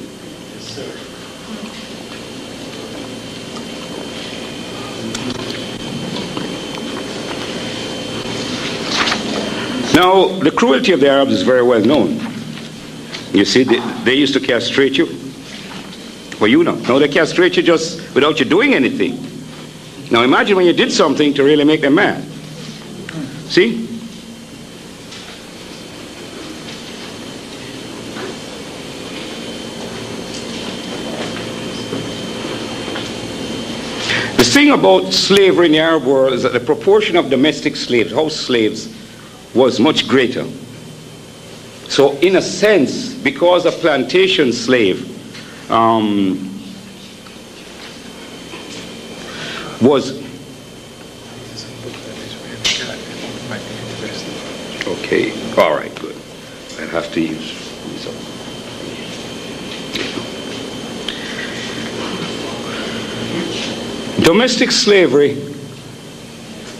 Now, the cruelty of the Arabs is very well known. You see, they used to castrate you. Well, you know. No, they castrate you just without you doing anything. Now, imagine when you did something to really make them mad. See? The thing about slavery in the Arab world is that the proportion of domestic slaves, house slaves, was much greater. So in a sense, because a plantation slave was okay, all right, good. I'll have to use these up. Domestic slavery,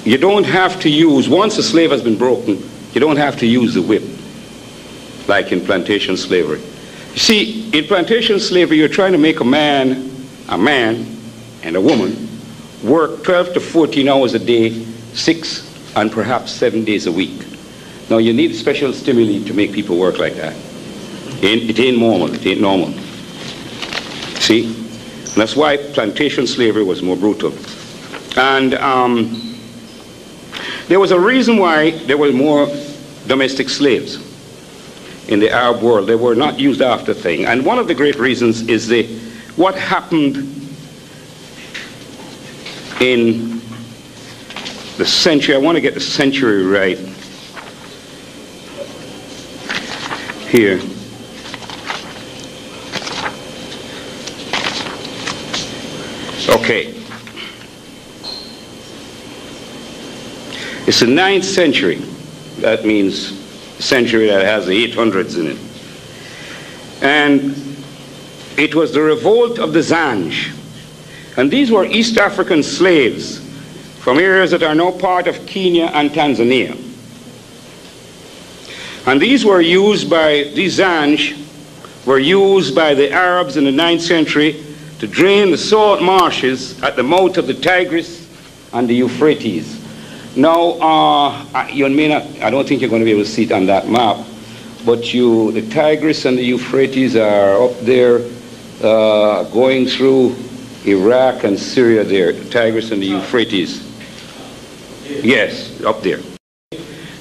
you don't have to use, once a slave has been broken, you don't have to use the whip, like in plantation slavery. You see, in plantation slavery, you're trying to make a man and a woman work 12 to 14 hours a day, 6 and perhaps 7 days a week. Now, you need special stimuli to make people work like that. It ain't normal. It ain't normal. See? And that's why plantation slavery was more brutal. And there was a reason why there were more domestic slaves in the Arab world. They were not used after thing. And one of the great reasons is what happened in the century. I want to get the century right here. Okay. It's the 9th century. That means a century that has the 800s in it. And it was the revolt of the Zanj. And these were East African slaves from areas that are now part of Kenya and Tanzania. And these Zanj were used by the Arabs in the 9th century to drain the salt marshes at the mouth of the Tigris and the Euphrates. Now, you may not, I don't think you're going to be able to see it on that map, but the Tigris and the Euphrates are up there going through Iraq and Syria there, the Tigris and the Euphrates. Yes, up there.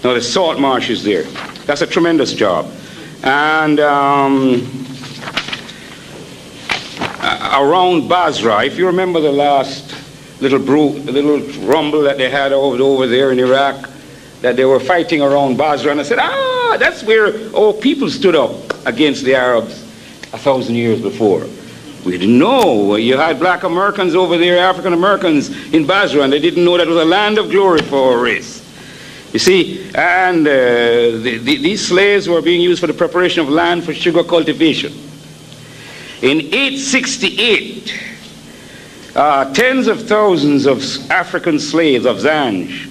Now the salt marsh is there. That's a tremendous job. And around Basra, if you remember the last little rumble that they had over there in Iraq, that they were fighting around Basra, and I said, that's where our people stood up against the Arabs 1,000 years before. We didn't know. You had black Americans over there, African Americans in Basra, and they didn't know that it was a land of glory for our race. You see, and these slaves were being used for the preparation of land for sugar cultivation. In 868, tens of thousands of African slaves of Zanj,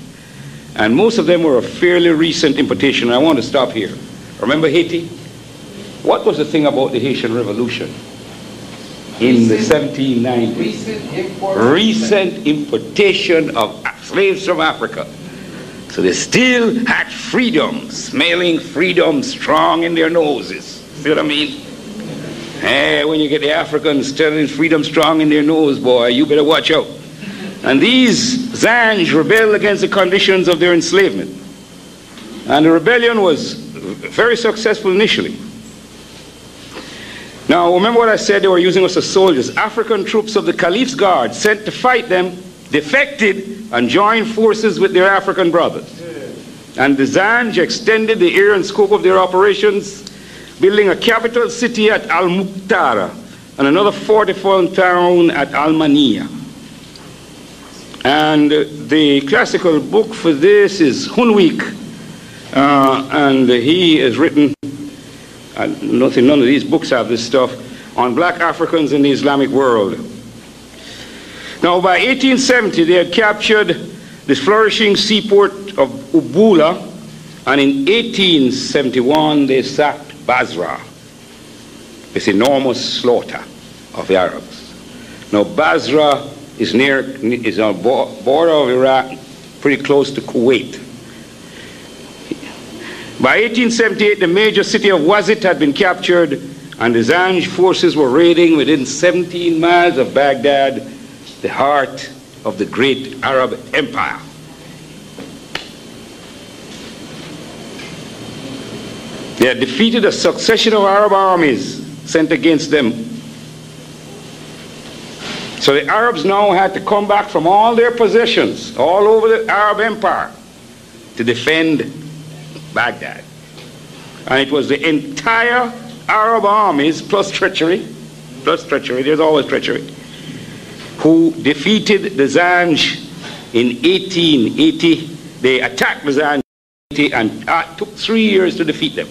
and most of them were a fairly recent importation. I want to stop here. Remember Haiti? What was the thing about the Haitian Revolution in the 1790s? Recent importation of slaves from Africa. So they still had freedom, smelling freedom strong in their noses. See what I mean? Hey, when you get the Africans telling freedom strong in their nose, boy, you better watch out. And these Zanj rebelled against the conditions of their enslavement. And the rebellion was very successful initially. Now, remember what I said, they were using us as soldiers. African troops of the Caliph's guard sent to fight them defected and joined forces with their African brothers. And the Zanj extended the area and scope of their operations, building a capital city at Al-Muqtara and another fortified town at Al-Maniya. And the classical book for this is Hunwick, and he has written, none of these books have this stuff, on black Africans in the Islamic world. Now by 1870 they had captured this flourishing seaport of Ubula, and in 1871 they sacked Basra, this enormous slaughter of the Arabs. Now Basra is on the border of Iraq, pretty close to Kuwait. By 1878 the major city of Wazit had been captured, and the Zanj forces were raiding within 17 miles of Baghdad, the heart of the great Arab empire. They had defeated a succession of Arab armies sent against them. So the Arabs now had to come back from all their possessions all over the Arab empire to defend Baghdad. And it was the entire Arab armies plus treachery, there's always treachery, who defeated the Zanj in 1880. They attacked the Zanj in 1880 and it took 3 years to defeat them.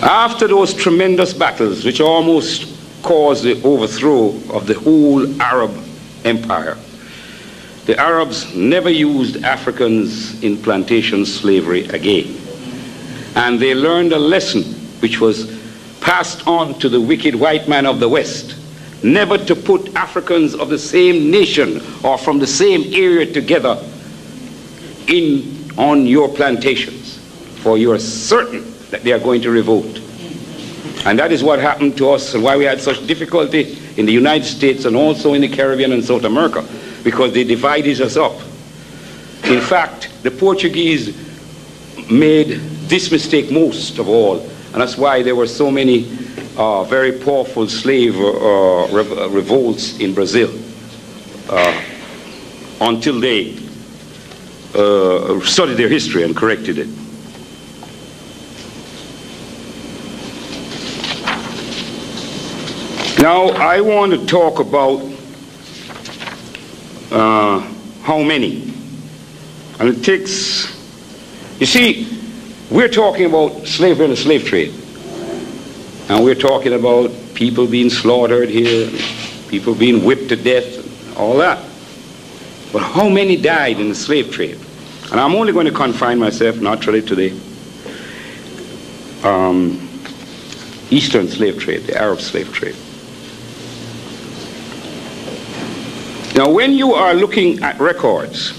After those tremendous battles, which almost caused the overthrow of the whole Arab empire, the Arabs never used Africans in plantation slavery again. And they learned a lesson which was passed on to the wicked white man of the West, never to put Africans of the same nation or from the same area together on your plantations, for you are certain that they are going to revolt. And that is what happened to us, and why we had such difficulty in the United States and also in the Caribbean and South America, because they divided us up. In fact, the Portuguese made this mistake most of all, and that's why there were so many very powerful slave revolts in Brazil until they studied their history and corrected it. Now I want to talk about how many. And it takes, you see, we're talking about slavery and the slave trade. And we're talking about people being slaughtered here, people being whipped to death, and all that. But how many died in the slave trade? And I'm only going to confine myself naturally today Eastern slave trade, the Arab slave trade. Now, when you are looking at records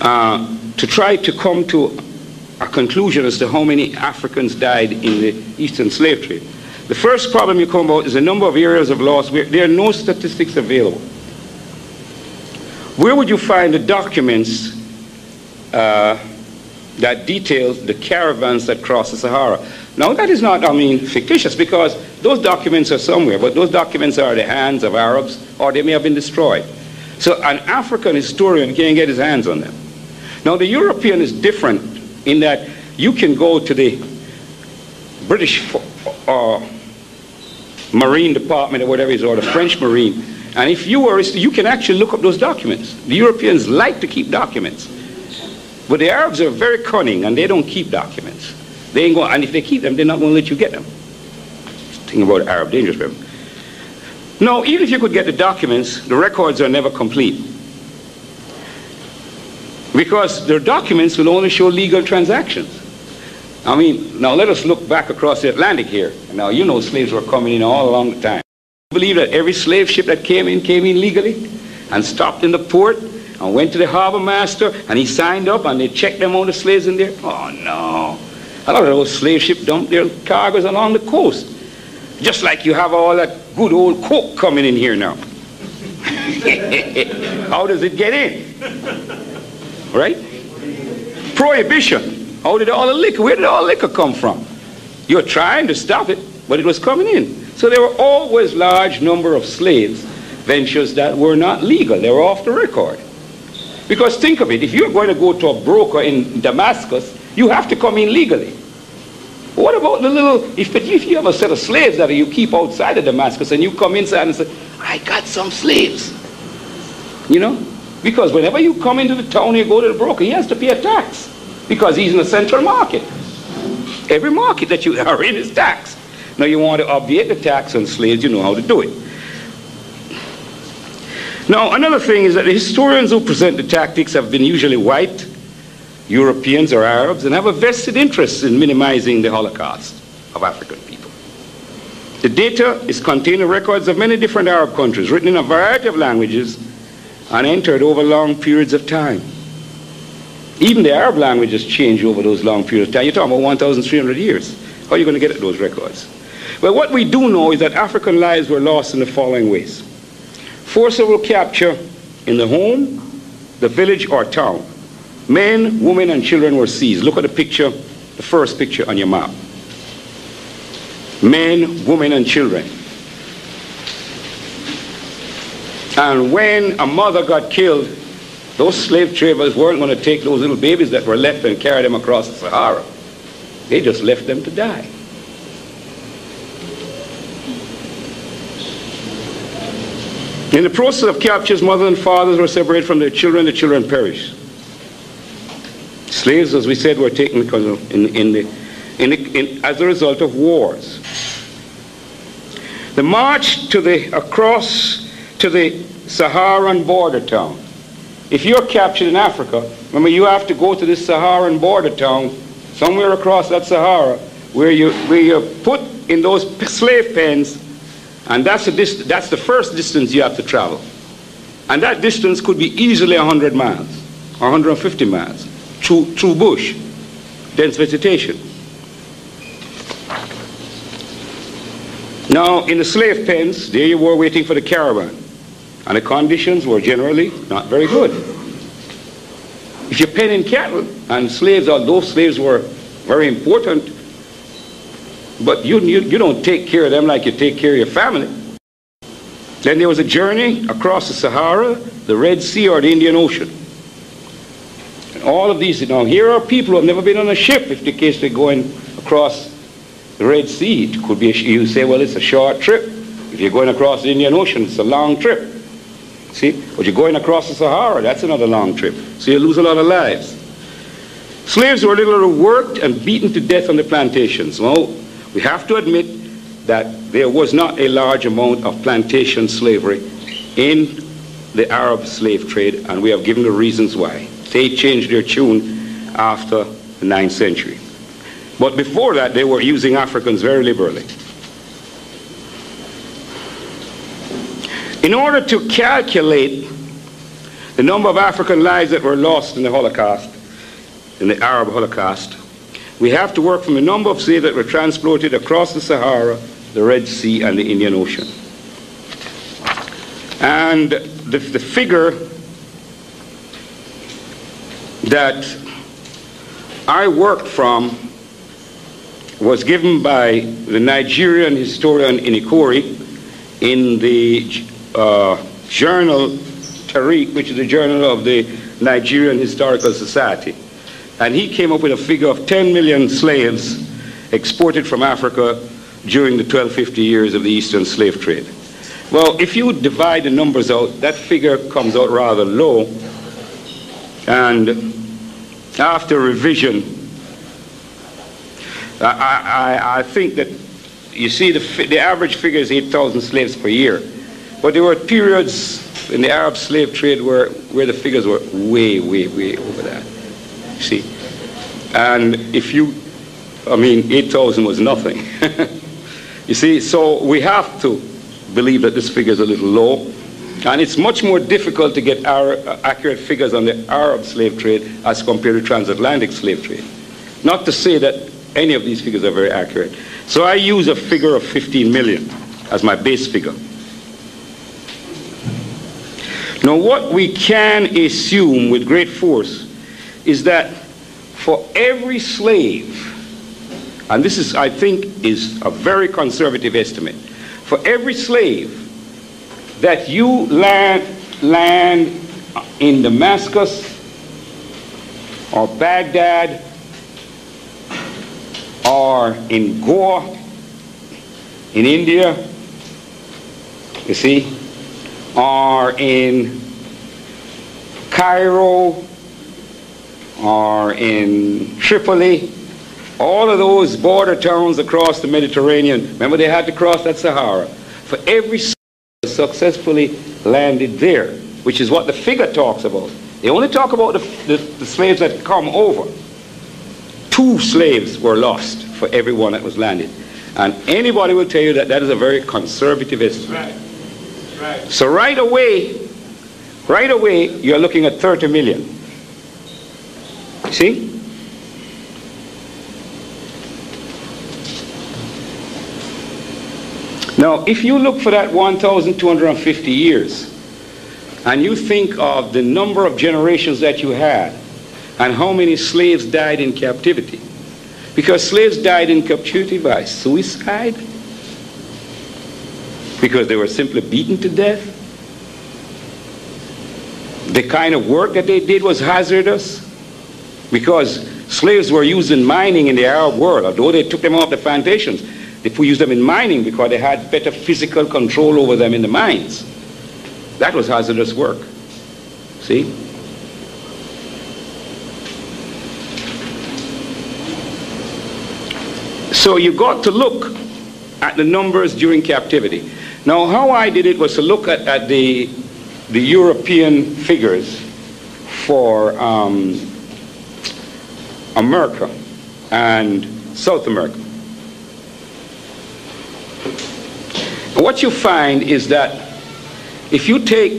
to try to come to a conclusion as to how many Africans died in the Eastern slave trade, the first problem you come about is the number of areas of loss where there are no statistics available. Where would you find the documents that details the caravans that cross the Sahara? Now, that is not, fictitious, because those documents are somewhere, but those documents are in the hands of Arabs, or they may have been destroyed. So an African historian can't get his hands on them. Now, the European is different in that you can go to the British Marine Department or whatever it is, or the French Marine, and if you were, you can actually look up those documents. The Europeans like to keep documents, but the Arabs are very cunning, and they don't keep documents. They ain't going, and if they keep them, they're not going to let you get them. Think about Arab dangerous, remember. No, even if you could get the documents, the records are never complete, because their documents will only show legal transactions. Now let us look back across the Atlantic here. Now, you know slaves were coming in all along the time. I believe that every slave ship that came in legally and stopped in the port and went to the harbor master and he signed up and they checked them on the slaves in there. Oh no. A lot of those slave ships dumped their cargoes along the coast. Just like you have all that good old coke coming in here now. How does it get in? Right? Prohibition. How did all the liquor, where did all the liquor come from? You're trying to stop it, but it was coming in. So there were always large number of slaves ventures that were not legal. They were off the record. Because think of it, if you're going to go to a broker in Damascus, you have to come in legally. What about the little, if you have a set of slaves that you keep outside of Damascus and you come inside and say, I got some slaves. You know? Because whenever you come into the town, you go to the broker, he has to pay a tax. Because he's in the central market. Every market that you are in is taxed. Now you want to obviate the tax on slaves, you know how to do it. Now another thing is that the historians who present the tactics have been usually white, Europeans or Arabs, and have a vested interest in minimizing the Holocaust of African people. The data is contained in records of many different Arab countries, written in a variety of languages and entered over long periods of time. Even the Arab languages change over those long periods of time. You're talking about 1,300 years. How are you going to get at those records? Well, what we do know is that African lives were lost in the following ways. Forcible capture in the home, the village or town. Men, women, and children were seized. Look at the picture, the first picture on your map. Men, women, and children. And when a mother got killed, those slave traders weren't going to take those little babies that were left and carry them across the Sahara. They just left them to die. In the process of captures, mothers and fathers were separated from their children, the children perished. Slaves, as we said, were taken because of, as a result of wars. The march across to the Saharan border town. If you're captured in Africa, remember you have to go to this Saharan border town, somewhere across that Sahara, where you're put in those slave pens, and that's the first distance you have to travel. And that distance could be easily 100 miles, or 150 miles, through bush, dense vegetation. Now, in the slave pens, there you were waiting for the caravan. And the conditions were generally not very good. If you're penning cattle, and slaves, although slaves were very important, but you don't take care of them like you take care of your family. Then there was a journey across the Sahara, the Red Sea, or the Indian Ocean. And all of these, now here are people who have never been on a ship, if the case they're going across the Red Sea. It could be, you say, well, it's a short trip. If you're going across the Indian Ocean, it's a long trip. See, but you're going across the Sahara, that's another long trip. So you lose a lot of lives. Slaves were literally worked and beaten to death on the plantations. Well, we have to admit that there was not a large amount of plantation slavery in the Arab slave trade, and we have given the reasons why. They changed their tune after the 9th century. But before that, they were using Africans very liberally. In order to calculate the number of African lives that were lost in the Holocaust, in the Arab Holocaust, we have to work from the number of slaves that were transported across the Sahara, the Red Sea, and the Indian Ocean. And the figure that I worked from was given by the Nigerian historian Inikori in the journal Tariq, which is the journal of the Nigerian Historical Society. And he came up with a figure of 10 million slaves exported from Africa during the 1250 years of the Eastern slave trade. Well, if you divide the numbers out, that figure comes out rather low. And after revision, I think that, you see, the average figure is 8,000 slaves per year. But there were periods in the Arab slave trade where the figures were way, way, way over that. See? And if you, 8,000 was nothing. You see, so we have to believe that this figure is a little low. And it's much more difficult to get accurate figures on the Arab slave trade as compared to transatlantic slave trade. Not to say that any of these figures are very accurate. So I use a figure of 15 million as my base figure. Now, what we can assume with great force is that for every slave, and this is, I think, is a very conservative estimate, for every slave that you land in Damascus or Baghdad or in Goa in India, you see, or in Cairo or in Tripoli, all of those border towns across the Mediterranean, remember they had to cross that Sahara. For every slave successfully landed there, which is what the figure talks about. They only talk about the slaves that come over. 2 slaves were lost for every one that was landed. And anybody will tell you that that is a very conservative estimate. Right. So right away, you're looking at 30 million. See? Now, if you look for that 1,250 years, and you think of the number of generations that you had, and how many slaves died in captivity, because slaves died in captivity by suicide, because they were simply beaten to death. The kind of work that they did was hazardous, because slaves were used in mining in the Arab world. Although they took them off the plantations, they used them in mining because they had better physical control over them in the mines. That was hazardous work. See? So you got to look at the numbers during captivity. Now, how I did it was to look at the European figures for America and South America. And what you find is that if you take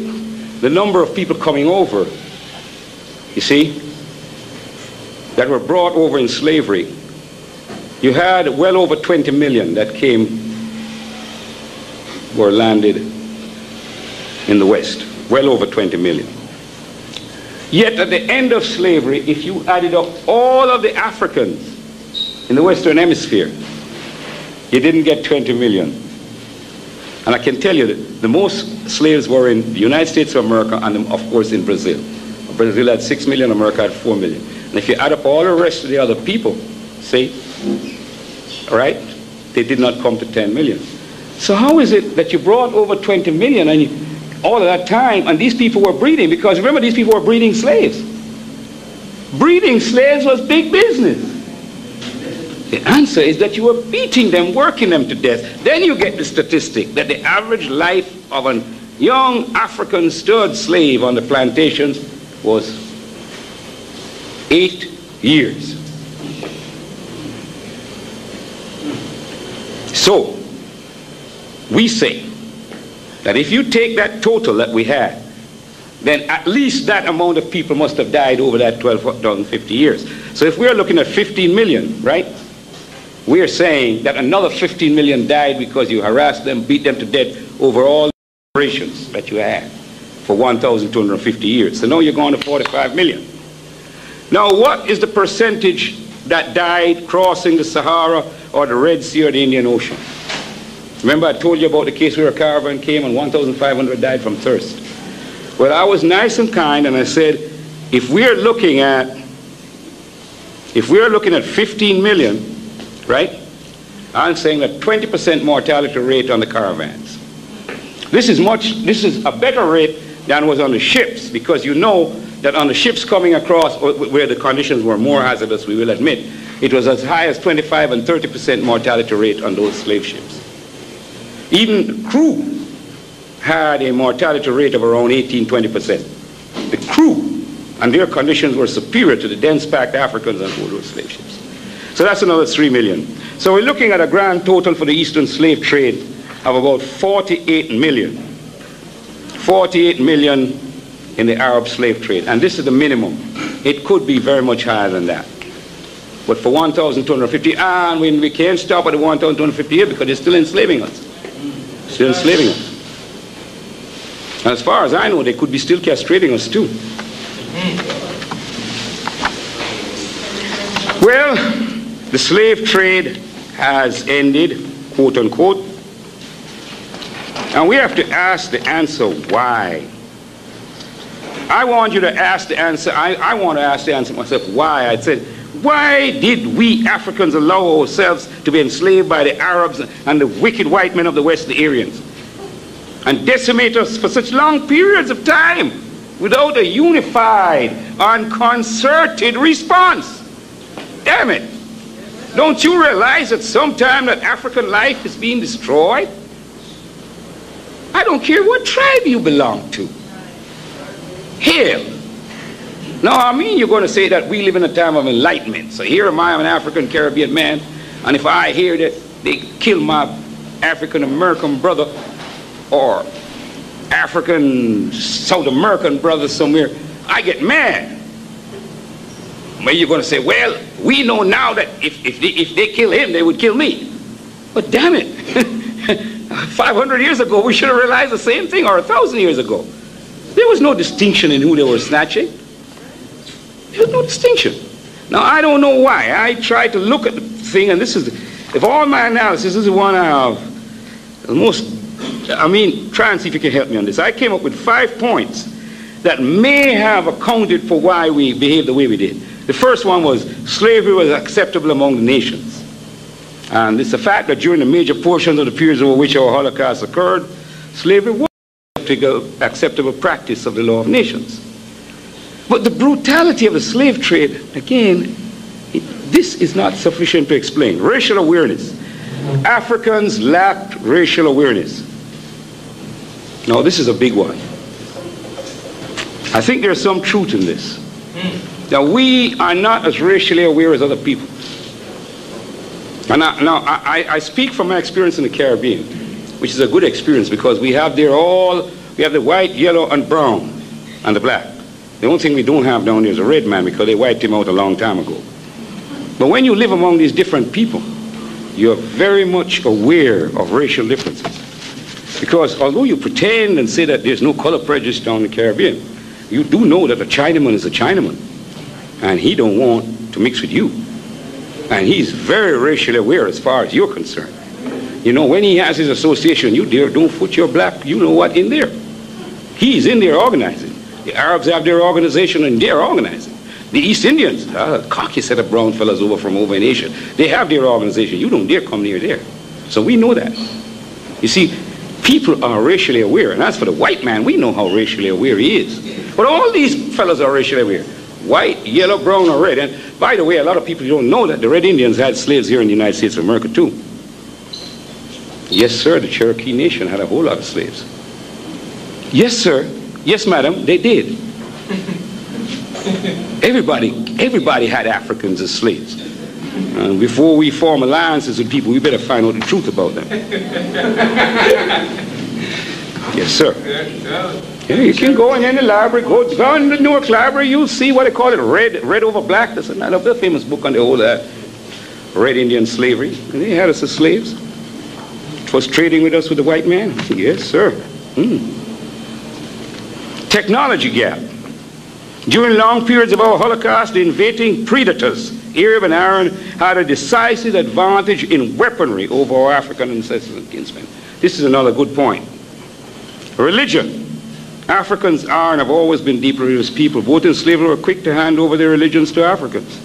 the number of people coming over, you see, that were brought over in slavery, you had well over 20 million that were landed in the West. Well over 20 million. Yet at the end of slavery, if you added up all of the Africans in the Western Hemisphere, you didn't get 20 million. And I can tell you that the most slaves were in the United States of America and, of course, in Brazil. Brazil had 6 million, America had 4 million. And if you add up all the rest of the other people, see, right, they did not come to 10 million. So how is it that you brought over 20 million and all of that time, and these people were breeding? Because remember, these people were breeding slaves. Breeding slaves was big business. The answer is that you were beating them, working them to death. Then you get the statistic that the average life of a young African stud slave on the plantations was 8 years. So, we say that if you take that total that we had, then at least that amount of people must have died over that 12,050 years. So if we're looking at 15 million, right? We're saying that another 15 million died because you harassed them, beat them to death over all the generations that you had for 1,250 years. So now you're going to 45 million. Now what is the percentage that died crossing the Sahara or the Red Sea or the Indian Ocean? Remember I told you about the case where a caravan came and 1,500 died from thirst. Well, I was nice and kind and I said, if we're looking at 15 million, right? I'm saying that 20% mortality rate on the caravans. This is a better rate than was on the ships, because you know that on the ships coming across where the conditions were more hazardous, we will admit, it was as high as 25 and 30% mortality rate on those slave ships. Even crew had a mortality rate of around 18-20%. The crew and their conditions were superior to the dense-packed Africans on board those slave ships. So that's another 3 million. So we're looking at a grand total for the Eastern slave trade of about 48 million. 48 million in the Arab slave trade. And this is the minimum. It could be very much higher than that. But for 1,250, and when we can't stop at the 1,250 here because they're still enslaving us. Still enslaving us. And as far as I know, they could be still castrating us too. Well, the slave trade has ended, quote unquote. And we have to ask the answer, why? I want you to ask the answer, I want to ask the answer myself, why? I said, why did we Africans allow ourselves to be enslaved by the Arabs and the wicked white men of the West, the Aryans, and decimate us for such long periods of time without a unified and concerted response? Damn it. Don't you realize at some time that African life is being destroyed? I don't care what tribe you belong to. Hell. Now, I mean, you're going to say that we live in a time of enlightenment. So here am I, I'm an African Caribbean man, and if I hear that they kill my African American brother or African South American brother somewhere, I get mad. Well, you're going to say, well, we know now that if they kill him, they would kill me. But damn it, 500 years ago, we should have realized the same thing, or 1,000 years ago. There was no distinction in who they were snatching. There was no distinction. Now, I don't know why. I tried to look at the thing, and this is, if all my analysis, this is one I have the most, I mean, try and see if you can help me on this. I came up with 5 points that may have accounted for why we behaved the way we did. The first one was slavery was acceptable among the nations. And it's a fact that during the major portions of the periods over which our Holocaust occurred, slavery was an acceptable practice of the law of nations. But the brutality of the slave trade, again, this is not sufficient to explain. Racial awareness. Africans lacked racial awareness. Now, this is a big one. I think there's some truth in this. Now, we are not as racially aware as other people. And I speak from my experience in the Caribbean, which is a good experience because we have there we have the white, yellow, and brown, and the black. The only thing we don't have down there is a red man because they wiped him out a long time ago. But when you live among these different people, you're very much aware of racial differences. Because although you pretend and say that there's no color prejudice down in the Caribbean, you do know that a Chinaman is a Chinaman. And he don't want to mix with you. And he's very racially aware as far as you're concerned. You know, when he has his association, you dare don't put your black, you know what, in there. He's in there organizing. The Arabs have their organization and they're organizing. The East Indians, a cocky set of brown fellas from over in Asia, they have their organization. You don't dare come near there. So we know that. You see, people are racially aware. And as for the white man, we know how racially aware he is. But all these fellas are racially aware. White, yellow, brown, or red. And by the way, a lot of people don't know that the Red Indians had slaves here in the United States of America too. Yes, sir, the Cherokee Nation had a whole lot of slaves. Yes, sir. Yes, madam, they did. Everybody had Africans as slaves. And before we form alliances with people, we better find out the truth about them. Yes, sir. Yeah, you can go in the library, go in the Newark Library, you'll see what they call it, red over black. That's another famous book on the whole Red Indian slavery. And they had us as slaves. It was trading with us with the white man. Yes, sir. Technology gap. During long periods of our Holocaust, the invading predators, Arab and Aryan, had a decisive advantage in weaponry over our African ancestors and kinsmen. This is another good point. Religion. Africans are and have always been deep religious people. Both in slavery were quick to hand over their religions to Africans.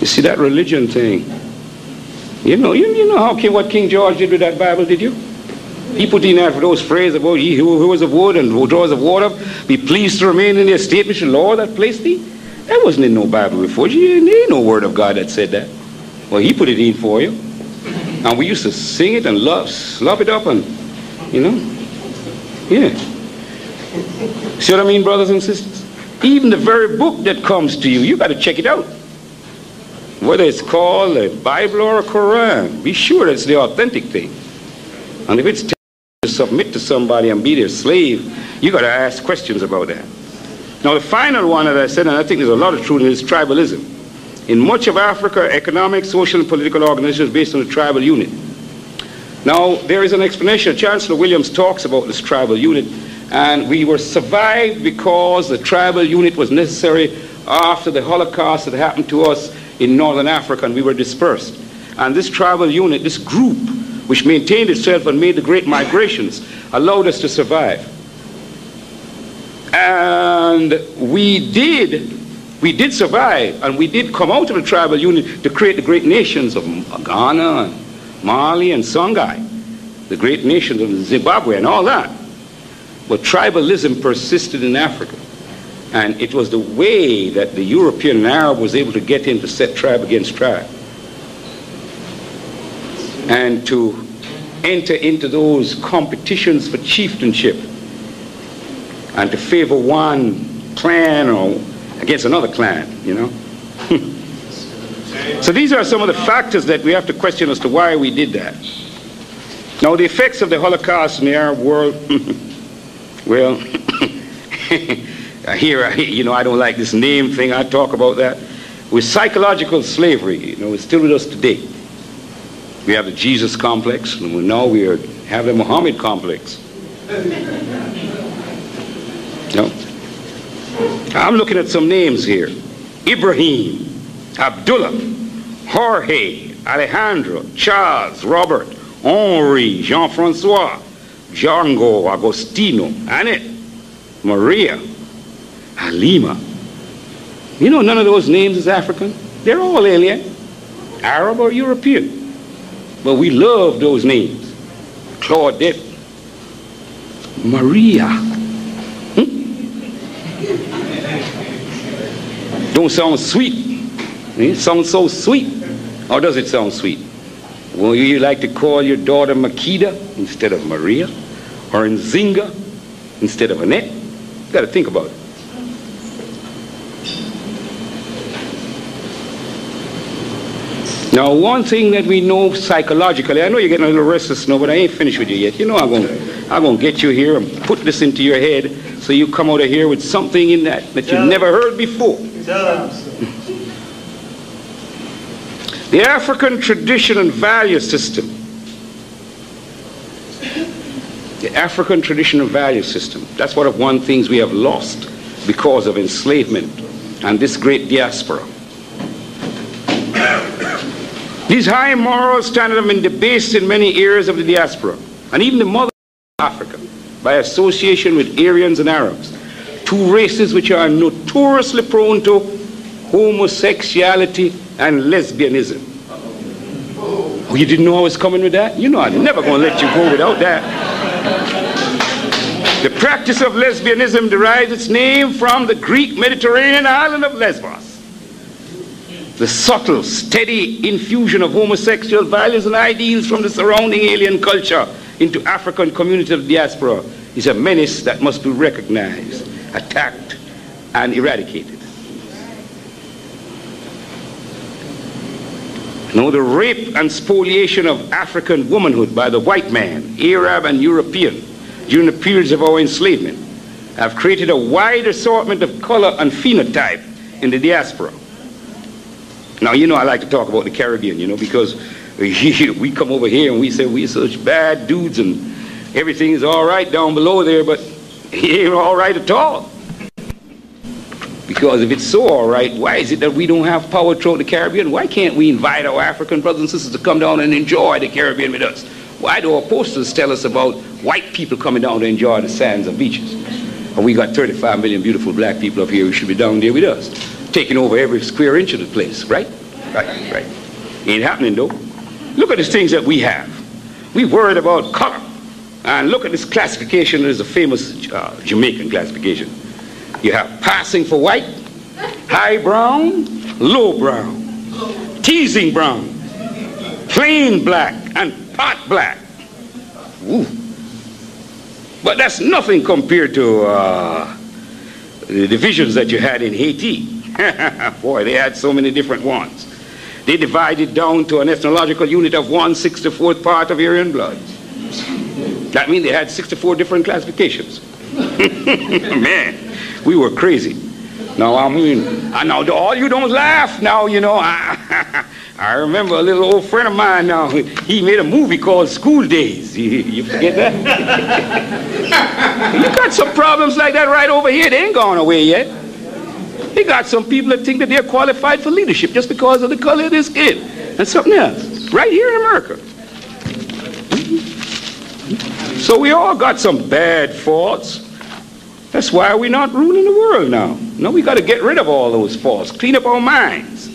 You see that religion thing? You know what King George did with that Bible, did you? He put in there for those phrases about he who was of wood and who draws of water, be pleased to remain in the estate which the Lord hath placed thee. That wasn't in no Bible before. There ain't no word of God that said that. Well, he put it in for you. And we used to sing it and slop it up and, yeah. See what I mean, brothers and sisters? Even the very book that comes to you, you got to check it out. Whether it's called a Bible or a Quran, be sure that it's the authentic thing. And if it's to submit to somebody and be their slave, you got to ask questions about that. Now the final one that I said, and I think there's a lot of truth in, is tribalism. In much of Africa, economic, social, and political organizations based on the tribal unit. Now there is an explanation. Chancellor Williams talks about this tribal unit, and we were survived because the tribal unit was necessary after the Holocaust that happened to us in Northern Africa, and we were dispersed. And this tribal unit, this group, which maintained itself and made the great migrations, allowed us to survive. And we did survive, and we did come out of the tribal unit to create the great nations of Ghana, and Mali, and Songhai, the great nations of Zimbabwe and all that. But tribalism persisted in Africa. And it was the way that the European and Arab was able to get in to set tribe against tribe. And to enter into those competitions for chieftainship and to favor one clan or against another clan, So these are some of the factors that we have to question as to why we did that. Now the effects of the Holocaust in the Arab world, well, here, I don't like this name thing. I talk about that. With psychological slavery, it's still with us today. We have the Jesus complex, and now we have the Muhammad complex. I'm looking at some names here. Ibrahim, Abdullah, Jorge, Alejandro, Charles, Robert, Henri, Jean-Francois, Django, Agostino, Annette, Maria, Halima. None of those names is African. They're all alien, Arab or European. But we love those names. Claudette, Maria. Don't sound sweet. It sounds so sweet. Or does it sound sweet? Well, you like to call your daughter Makeda instead of Maria? Or Nzinga instead of Annette? You got to think about it. Now, one thing that we know psychologically, I know you're getting a little restless now, but I ain't finished with you yet. I'm going to get you here and put this into your head so you come out of here with something in that you've never heard before. The African tradition and value system. The African tradition and value system. That's one of the things we have lost because of enslavement and this great diaspora. These high moral standards have been debased in many areas of the diaspora, and even the mother of Africa, by association with Aryans and Arabs, two races which are notoriously prone to homosexuality and lesbianism. Oh, you didn't know I was coming with that? I'm never going to let you go without that. The practice of lesbianism derives its name from the Greek Mediterranean island of Lesbos. The subtle, steady infusion of homosexual values and ideals from the surrounding alien culture into African communities of diaspora is a menace that must be recognized, attacked, and eradicated. No, the rape and spoliation of African womanhood by the white man, Arab and European, during the periods of our enslavement, have created a wide assortment of color and phenotype in the diaspora. Now, you know, I like to talk about the Caribbean, you know, because we come over here and we say we're such bad dudes and everything is all right down below there, but it ain't all right at all. Because if it's so all right, why is it that we don't have power throughout the Caribbean? Why can't we invite our African brothers and sisters to come down and enjoy the Caribbean with us? Why do our posters tell us about white people coming down to enjoy the sands and beaches? And we got 35 million beautiful black people up here who should be down there with us, taking over every square inch of the place, right? Right. Ain't happening though. Look at these things that we have. We worried about color. And look at this classification. There's a famous Jamaican classification. You have passing for white, high brown, low brown, teasing brown, plain black, and pot black. Ooh. But that's nothing compared to the divisions that you had in Haiti. Boy, they had so many different ones. They divided down to an ethnological unit of 1/64th part of Aryan blood. That means they had 64 different classifications. Man, we were crazy. Now, I mean, now all you don't laugh now, you know. I remember a little old friend of mine now, he made a movie called School Days. You forget that? You got some problems like that right over here. They ain't gone away yet. You got some people that think that they're qualified for leadership just because of the color of their skin and something else. Right here in America. So we all got some bad faults. That's why we're not ruling the world now. No, we got to get rid of all those faults, clean up our minds.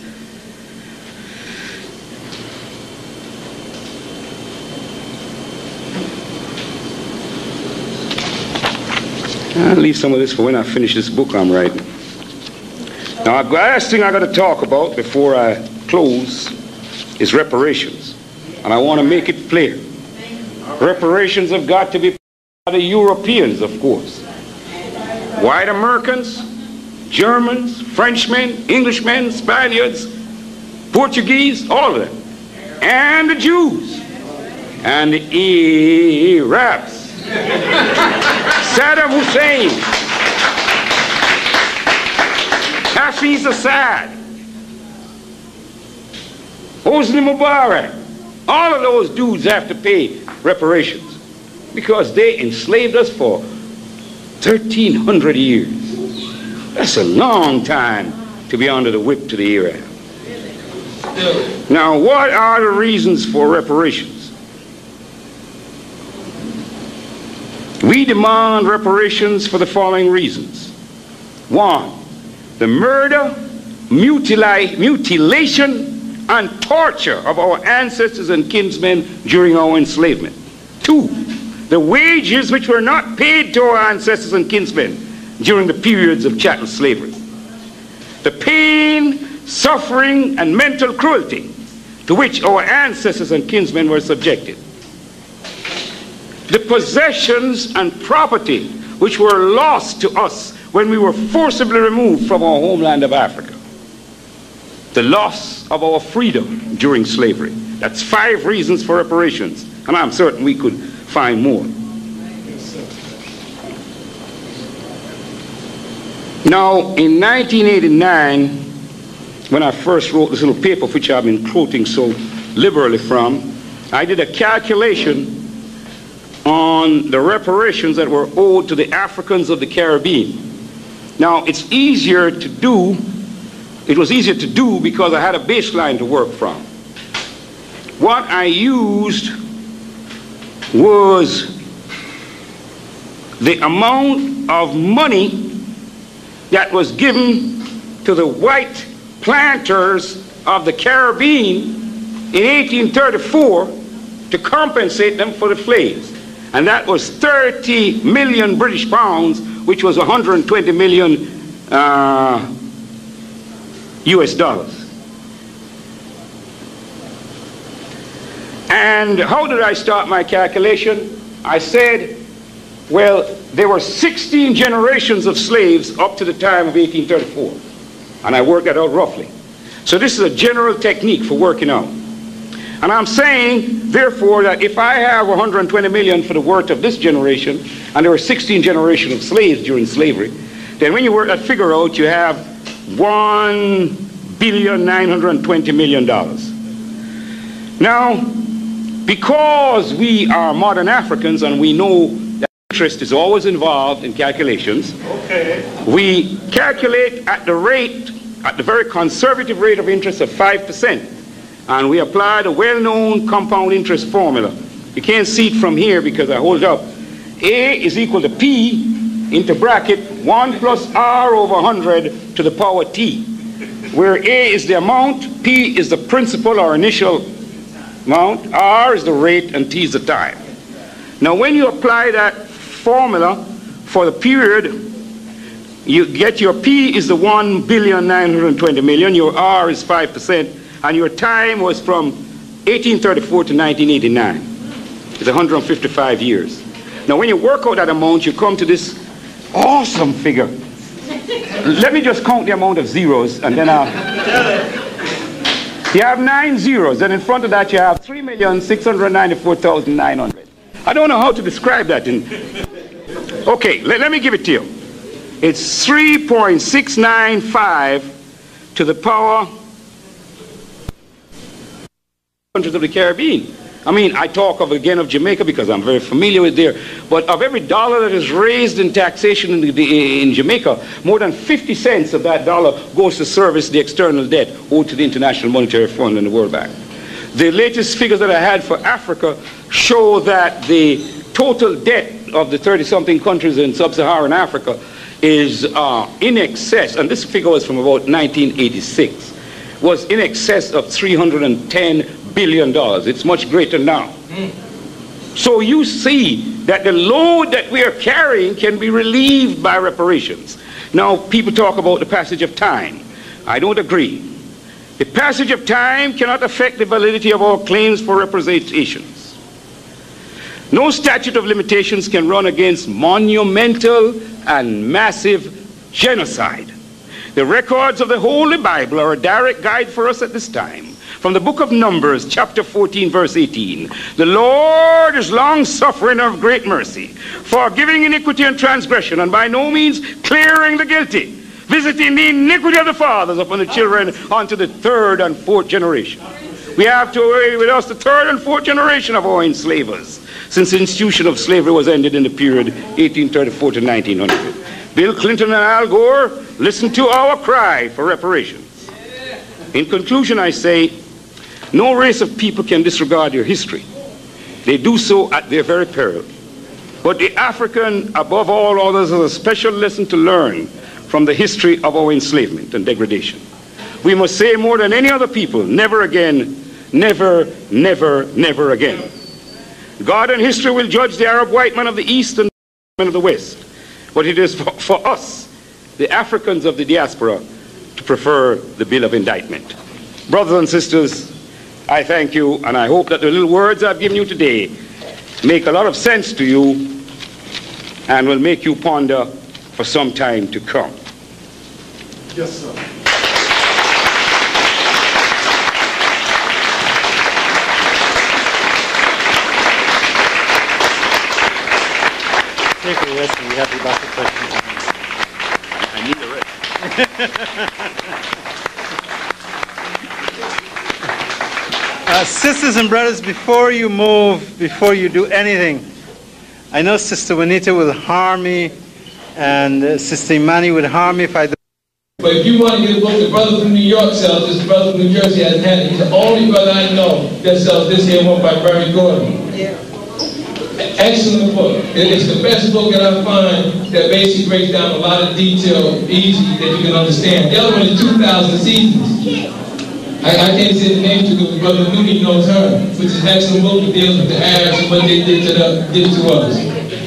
I'll leave some of this for when I finish this book I'm writing. Now, the last thing I got to talk about before I close is reparations. And I want to make it clear. Reparations have got to be by the Europeans, of course. White Americans, Germans, Frenchmen, Englishmen, Spaniards, Portuguese, all of them. And the Jews. And the Arabs. Saddam Hussein. Hafiz Assad. Hosni Mubarak. All of those dudes have to pay reparations because they enslaved us for 1,300 years. That's a long time to be under the whip to the Arab. Now, what are the reasons for reparations? We demand reparations for the following reasons. One, the murder, mutilation, and torture of our ancestors and kinsmen during our enslavement. Two, the wages which were not paid to our ancestors and kinsmen during the periods of chattel slavery. The pain, suffering, and mental cruelty to which our ancestors and kinsmen were subjected. The possessions and property which were lost to us when we were forcibly removed from our homeland of Africa. The loss of our freedom during slavery. That's 5 reasons for reparations, and I'm certain we could find more. Now, in 1989, when I first wrote this little paper, which I've been quoting so liberally from, I did a calculation on the reparations that were owed to the Africans of the Caribbean. Now, it's easier to do. It was easier to do because I had a baseline to work from. What I used was the amount of money that was given to the white planters of the Caribbean in 1834 to compensate them for the slaves. And that was 30 million British pounds, which was 120 million US dollars. And how did I start my calculation? I said, well, there were 16 generations of slaves up to the time of 1834. And I worked that out roughly. So this is a general technique for working out. And I'm saying, therefore, that if I have 120 million for the worth of this generation, and there were 16 generations of slaves during slavery, then when you work that figure out, you have $1,920,000,000. Now, because we are modern Africans and we know that interest is always involved in calculations, we calculate at the very conservative rate of interest of 5%. And we apply the well-known compound interest formula. You can't see it from here because I hold it up. A is equal to P into bracket 1 plus R over 100 to the power T, where A is the amount, P is the principal or initial amount, R is the rate, and T is the time. Now when you apply that formula for the period, you get your P is the 1,920,000,000, your R is 5%, and your time was from 1834 to 1989. It's 155 years. Now when you work out that amount, you come to this awesome figure. Let me just count the amount of zeros, and then you have 9 zeros, and in front of that you have 3,694,900. I don't know how to describe that. Okay, let me give it to you. It's 3.695 to the power countries of the Caribbean. I mean, I talk again of Jamaica because I'm very familiar with there, but of every dollar that is raised in taxation in Jamaica, more than 50 cents of that dollar goes to service the external debt owed to the International Monetary Fund and the World Bank. The latest figures that I had for Africa show that the total debt of the 30-something countries in sub-Saharan Africa is in excess, and this figure was from about 1986, was in excess of $310 billion. It's much greater now. So you see that the load that we are carrying can be relieved by reparations. Now people talk about the passage of time. I don't agree. The passage of time cannot affect the validity of our claims for representations. No statute of limitations can run against monumental and massive genocide. The records of the Holy Bible are a direct guide for us at this time. From the book of Numbers, chapter 14, verse 18. The Lord is long-suffering of great mercy, forgiving iniquity and transgression, and by no means clearing the guilty, visiting the iniquity of the fathers upon the children unto the third and fourth generation. We have to worry with us the third and fourth generation of our enslavers, since the institution of slavery was ended in the period 1834 to 1900. Bill Clinton and Al Gore, listen to our cry for reparations. In conclusion, I say, no race of people can disregard their history. They do so at their very peril. But the African, above all others, has a special lesson to learn from the history of our enslavement and degradation. We must say more than any other people, never again, never, never, never again. God and history will judge the Arab white man of the East and the man of the West. But it is for us, the Africans of the diaspora, to prefer the bill of indictment. Brothers and sisters, I thank you, and I hope that the little words I've given you today make a lot of sense to you and will make you ponder for some time to come. Yes, sir. Take a rest and we have lots of questions. I need a rest. Sisters and brothers, before you move, before you do anything, I know Sister Juanita will harm me, and Sister Imani would harm me if I don't. But if you want to get a book, the brother from New York sells this, the brother from New Jersey hasn't had it. He's the only brother I know that sells this here one by Barry Gordon. Yeah. Excellent book. It's the best book that I find that basically breaks down a lot of detail easy that you can understand. The other one is 2,000 Seasons. I can't say the name to because Brother Mooney knows her, which is an excellent book that deals with the Arabs and what they did to us.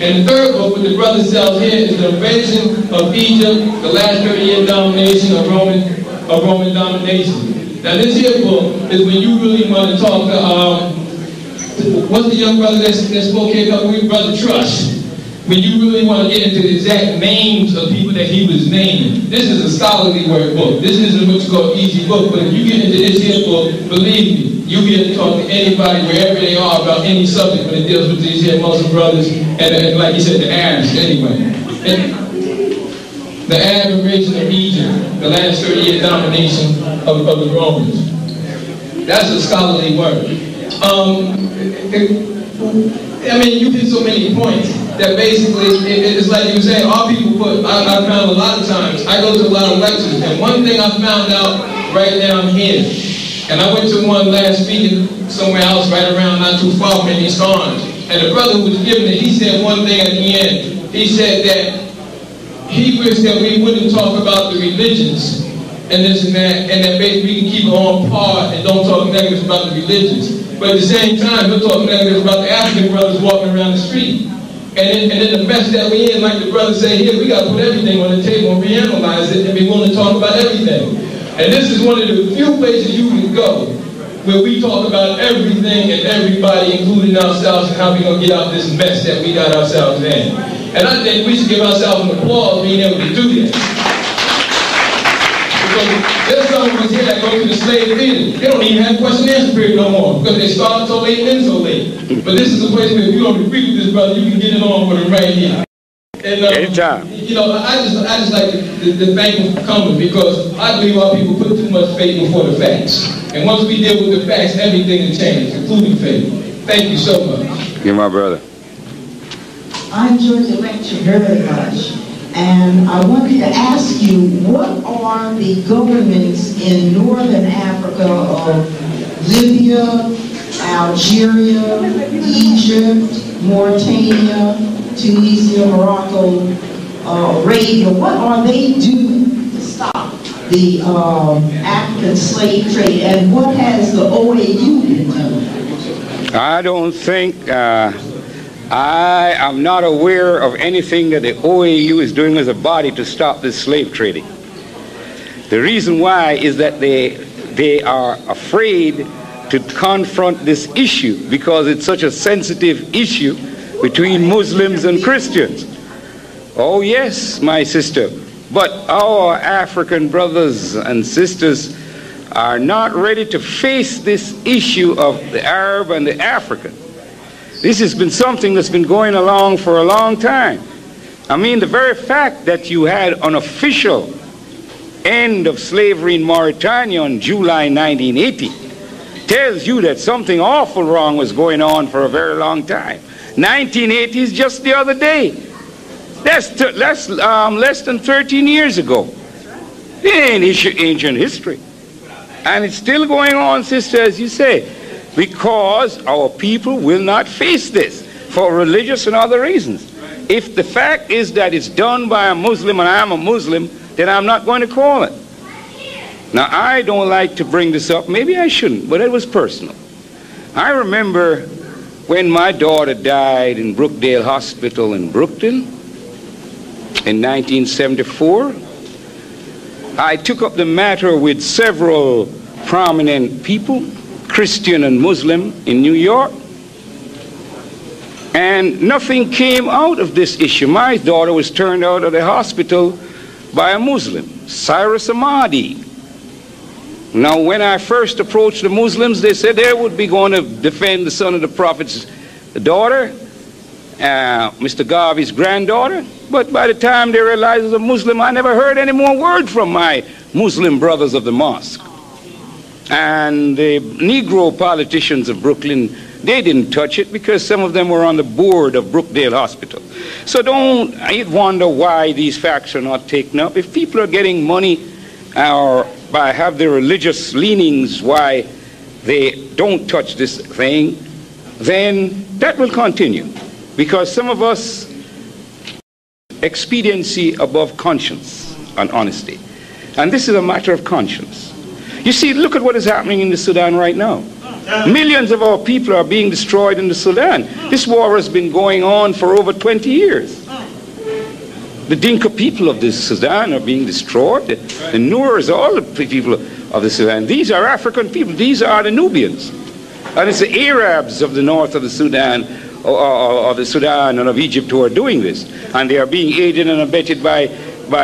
And the third book, what the brother sells here, is the invasion of Egypt, the last 30-year domination of Roman domination. Now this here book is when you really want to talk to, what's the young brother that spoke here a couple weeks, Brother Trush? When you really want to get into the exact names of people that he was naming. This is a scholarly work book. This isn't what's called easy book, but if you get into this here book, believe me, you get to talk to anybody, wherever they are, about any subject when it deals with these here Muslim brothers, and like you said, the Arabs, anyway. And the Arab invasion of Egypt, the last 30-year domination of the Romans. That's a scholarly word. I mean, you hit so many points that basically, it's like you were saying, our people I found a lot of times, I go to a lot of lectures, and one thing I found out right down here, and I went to one last week somewhere else right around not too far from East Orange, and the brother who was giving it, he said one thing at the end. He said that he wished that we wouldn't talk about the religions and this and that basically we can keep it on par and don't talk negative about the religions. But at the same time, we're talking negative about the African brothers walking around the street. And then the mess that we in, like the brother said here, we got to put everything on the table and reanalyze it and be willing to talk about everything. And this is one of the few places you can go where we talk about everything and everybody, including ourselves, and how we're going to get out this mess that we got ourselves in. And I think we should give ourselves an applause being able to do that. There's some of us here that go to the slave theater. They don't even have question and answer period no more because they start so late and end so late. But this is a place where if you don't agree with this brother, you can get it on with him right here. And, anytime. You know, I just like to thank him for coming because I believe our people put too much faith before the facts. And once we deal with the facts, everything will change, including faith. Thank you so much. You're my brother. I enjoyed the lecture very much. And I wanted to ask you, what are the governments in northern Africa of Libya, Algeria, Egypt, Mauritania, Tunisia, Morocco, Arabia, what are they doing to stop the African slave trade, and what has the OAU been doing? I don't think, I am not aware of anything that the OAU is doing as a body to stop this slave trading. The reason why is that they are afraid to confront this issue because it's such a sensitive issue between Muslims and Christians. Oh yes, my sister, but our African brothers and sisters are not ready to face this issue of the Arab and the African. This has been something that's been going along for a long time. I mean, the very fact that you had an official end of slavery in Mauritania on July 1980 tells you that something awful wrong was going on for a very long time. 1980 is just the other day. That's less than 13 years ago. It ain't ancient history. And it's still going on, sister, as you say, because our people will not face this for religious and other reasons. If the fact is that it's done by a Muslim and I'm a Muslim, then I'm not going to call it. Now, I don't like to bring this up. Maybe I shouldn't, but it was personal. I remember when my daughter died in Brookdale Hospital in Brooklyn in 1974, I took up the matter with several prominent people, Christian and Muslim, in New York, and nothing came out of this issue. My daughter was turned out of the hospital by a Muslim, Cyrus Ahmadi. Now, when I first approached the Muslims, they said they would be going to defend the son of the prophet's daughter, Mr. Garvey's granddaughter. But by the time they realized it was a Muslim, I never heard any more word from my Muslim brothers of the mosque. And the Negro politicians of Brooklyn, they didn't touch it because some of them were on the board of Brookdale Hospital. So don't wonder why these facts are not taken up. If people are getting money or by have their religious leanings why they don't touch this thing, then that will continue. Because some of us expediency above conscience and honesty. And this is a matter of conscience. You see, look at what is happening in the Sudan right now. Millions of our people are being destroyed in the Sudan. This war has been going on for over 20 years. The Dinka people of the Sudan are being destroyed. The Noors, all the people of the Sudan. These are African people. These are the Nubians. And it's the Arabs of the north of the Sudan, of the Sudan and of Egypt who are doing this. And they are being aided and abetted by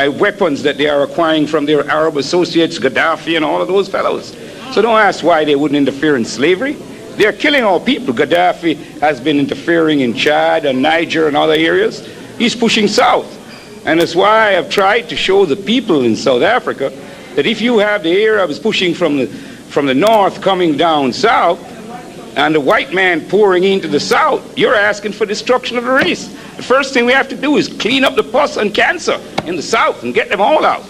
weapons that they are acquiring from their Arab associates, Gaddafi and all of those fellows. So don't ask why they wouldn't interfere in slavery. They're killing our people. Gaddafi has been interfering in Chad and Niger and other areas. He's pushing south. And that's why I've tried to show the people in South Africa that if you have the Arabs pushing from the north coming down south and the white man pouring into the south, you're asking for destruction of the race. The first thing we have to do is clean up the pus and cancer in the south and get them all out.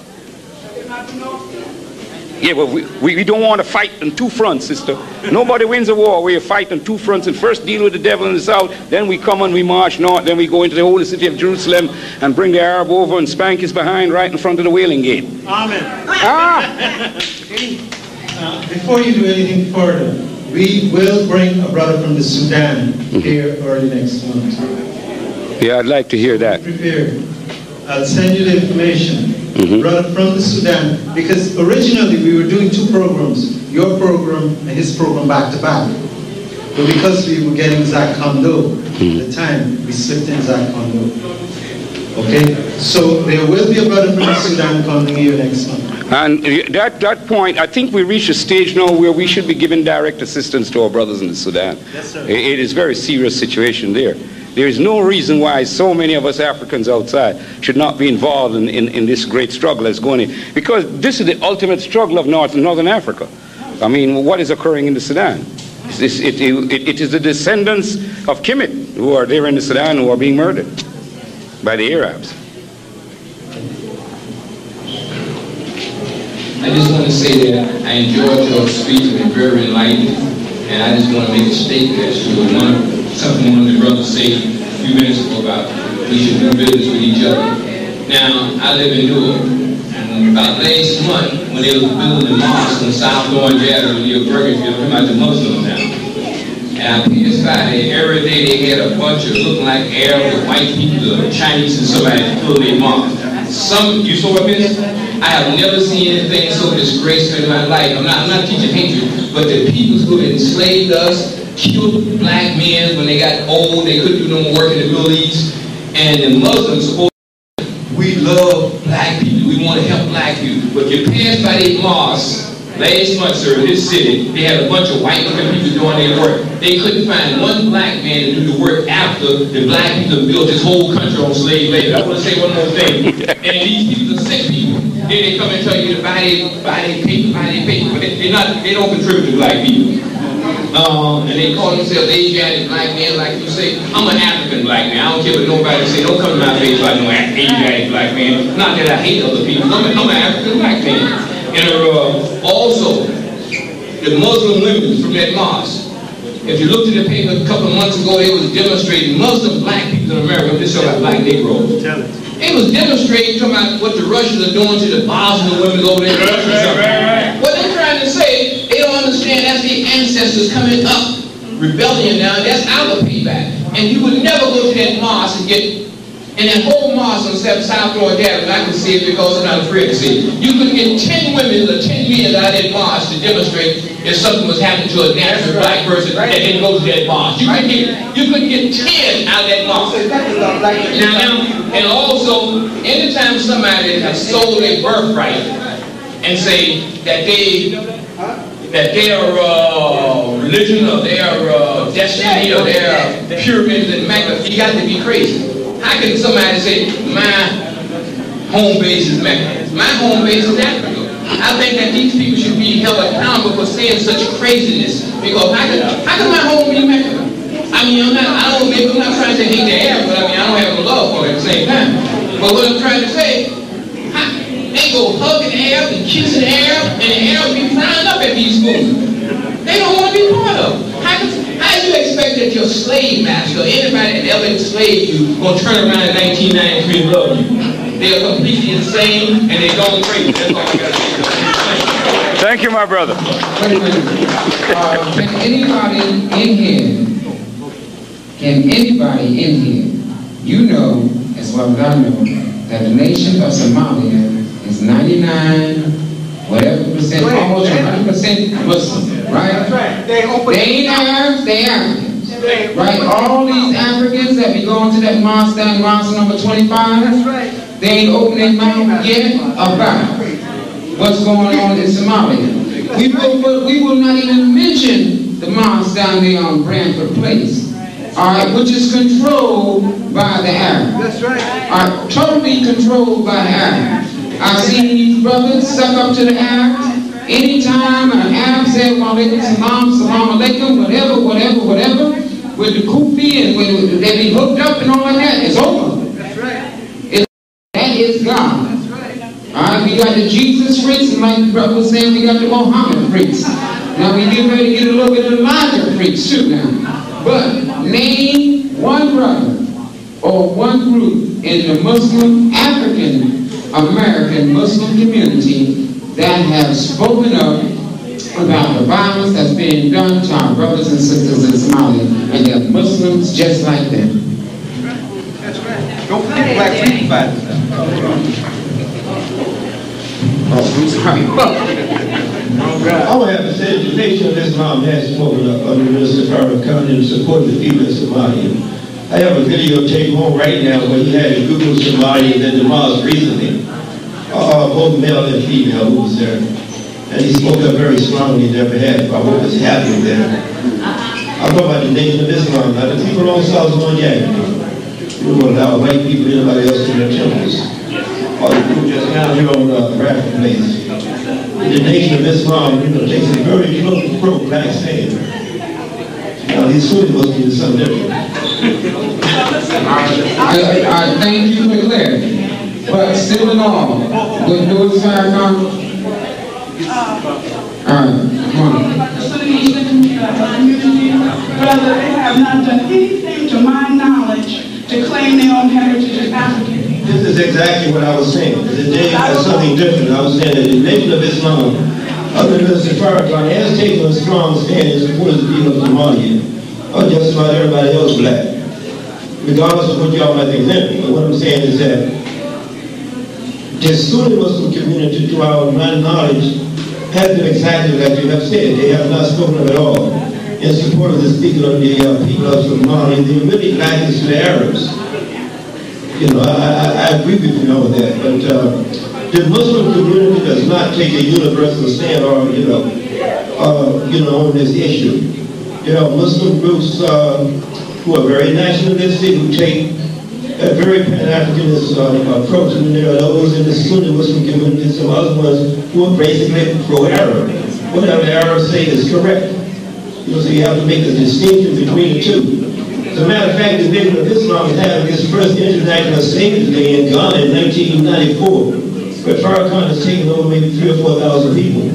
Yeah, but we don't want to fight on two fronts, sister. Nobody wins a war where you fight on two fronts and first deal with the devil in the south, then we come and we march north, then we go into the holy city of Jerusalem and bring the Arab over and spank his behind right in front of the Wailing Gate. Amen. Before you do anything further, we will bring a brother from the Sudan here early next month. Yeah, I'd like to hear that. Prepare. I'll send you the information. Brother from the Sudan, because originally we were doing two programs, your program and his program back to back. But because we were getting Zach Kondo at the time, we slipped in Zach Kondo. Okay? So there will be a brother from the Sudan coming here next month. And that point, I think we reached a stage now where we should be giving direct assistance to our brothers in the Sudan. Yes, sir. It is a very serious situation there. There is no reason why so many of us Africans outside should not be involved in this great struggle that's going on. Because this is the ultimate struggle of Northern Africa. I mean, what is occurring in the Sudan? It is the descendants of Kemet who are there in the Sudan who are being murdered by the Arabs. I just want to say that I enjoyed your speech. It was very enlightening. And I just want to make a statement that something one of the brothers said a few minutes ago about we should do business with each other. Now, I live in Newark, and about last month, when they were building the mosque in South Orange Avenue near Bergenfield, come out the Muslims now. And I passed by there every day. They had a bunch of looking like Arabs, or white people, or Chinese, and somebody building their mosque. You saw what this? I have never seen anything so disgraceful in my life. I'm not teaching hatred, but the people who enslaved us, killed black men when they got old, they couldn't do no more work in the Middle East, and the Muslims supposed to, we love black people, we want to help black people. But you pass by the mosque last month, sir, in this city, they had a bunch of white looking people doing their work. They couldn't find one black man to do the work after the black people built this whole country on slave labor. I want to say one more thing. And these people are sick people. Then they come and tell you to buy their paper, but they don't contribute to black people. And they call themselves Asiatic black men, like you say. I'm an African black man. I don't care what nobody say. Don't come to my face like no Asiatic black man. Not that I hate other people. I'm an African black man. And also, the Muslim women from that mosque. If you looked in the paper a couple of months ago, they was demonstrating Muslim black people in America. This is about black Negroes. They was demonstrating talking about what the Russians are doing to the Bosnian women over there in Russia. What they're trying to say, they don't understand that's the ancestors coming up, rebellion now, that's our payback. And you would never go to that mosque and get, and that whole mosque on South Florida Avenue, I can see it because I'm not afraid to see it. You could get 10 women or 10 men out of that mosque to demonstrate if something was happening to a natural black person that didn't go to that mosque. You could get 10 out of that mosque. And also, anytime somebody has sold their birthright and say that their religion or their destiny or their pyramids and Mecca, you got to be crazy. How can somebody say, my home base is Mecca? My home base is Africa. I think that these people should be held accountable for saying such craziness. Because how can my home be Mecca? I mean, I'm not trying to hate the Arab, but I mean, I don't have no love for it at the same time. But what I'm trying to say, they go hugging the Arab and kissing the Arab, and the Arab be frying up at these schools. They don't want to be part of it. How do you expect that your slave master, anybody that ever enslaved you, going to turn around in 1993 and love you? They are completely insane, and they're going crazy. That's all I got to say. Thank you, my brother. Wait a minute. Can anybody in here, you know, as well as I know, that the nation of Somalia is 99 whatever percent, almost 100% Muslim, right? That's right. They ain't Arabs, they Africans. Right? All these Africans that be going to that mosque down mosque number 25, that's right. They ain't opened their mouth yet about what's going on in Somalia. We will not even mention the mosque down there on Branford Place, all right, which is controlled by the Arabs. That's right. All right, totally controlled by the Arabs. I've seen these brothers suck up to the Arabs. Anytime an Arab said, "Walaikum salam, salam alaikum," whatever, with the kufi and with they be hooked up and all like that, it's over. That's right. That is God. All right, we got the Jesus freaks, and like the brother was saying, we got the Mohammed freaks. Now we get ready to get a little bit of Elijah freaks too now. But name one brother or one group in the Muslim, African American Muslim community that have spoken up about the violence that's being done to our brothers and sisters in Somalia, and they're Muslims just like them. That's right. Don't forget black freedom fighters. I'm sorry. I would have to say the Nation of Islam has spoken up under Minister Farrakhan in support of the people of Somalia. I have a videotape home right now where he had a group of Somalians in the mosque recently, both male and female who was there. And he spoke up very strongly in their behalf about what was happening there. I'm talking about the Nation of Islam, not the people on South Zone. We don't allow white people, anybody else in their temples. Or the people just down here on the Rapid Place. The Nation of Islam, takes a very close pro-black stand. Now, these Sunni Muslims do something different. I thank you for clarity. But still in all, with Louis Farrakhan, come on. Brother, they have not done anything to my knowledge to claim their own heritage as African. This is exactly what I was saying. Today has something different. I was saying that the Nation of Islam, under Minister Farrakhan, has taken a strong stand in support of the people of Somalia, or just about everybody else black, regardless of what y'all might think. But what I'm saying is that the Sunni Muslim community, to our knowledge, has been exactly like you have said. They have not spoken up at all in support of the speaking of the people of Somalia. They really like this to the Arabs. I agree with you on that, but the Muslim community does not take a universal stand or, on this issue. There are Muslim groups who are very nationalistic, who take a very Pan-Africanist approach, and there are those in the Sunni Muslim community, some other ones who are basically pro-Arab. Whatever the Arabs say is correct. So you have to make a distinction between the two. As a matter of fact, the Nation of Islam is having its first International Saviors Day in Ghana in 1994, where Farrakhan has taken over maybe 3,000 or 4,000 people.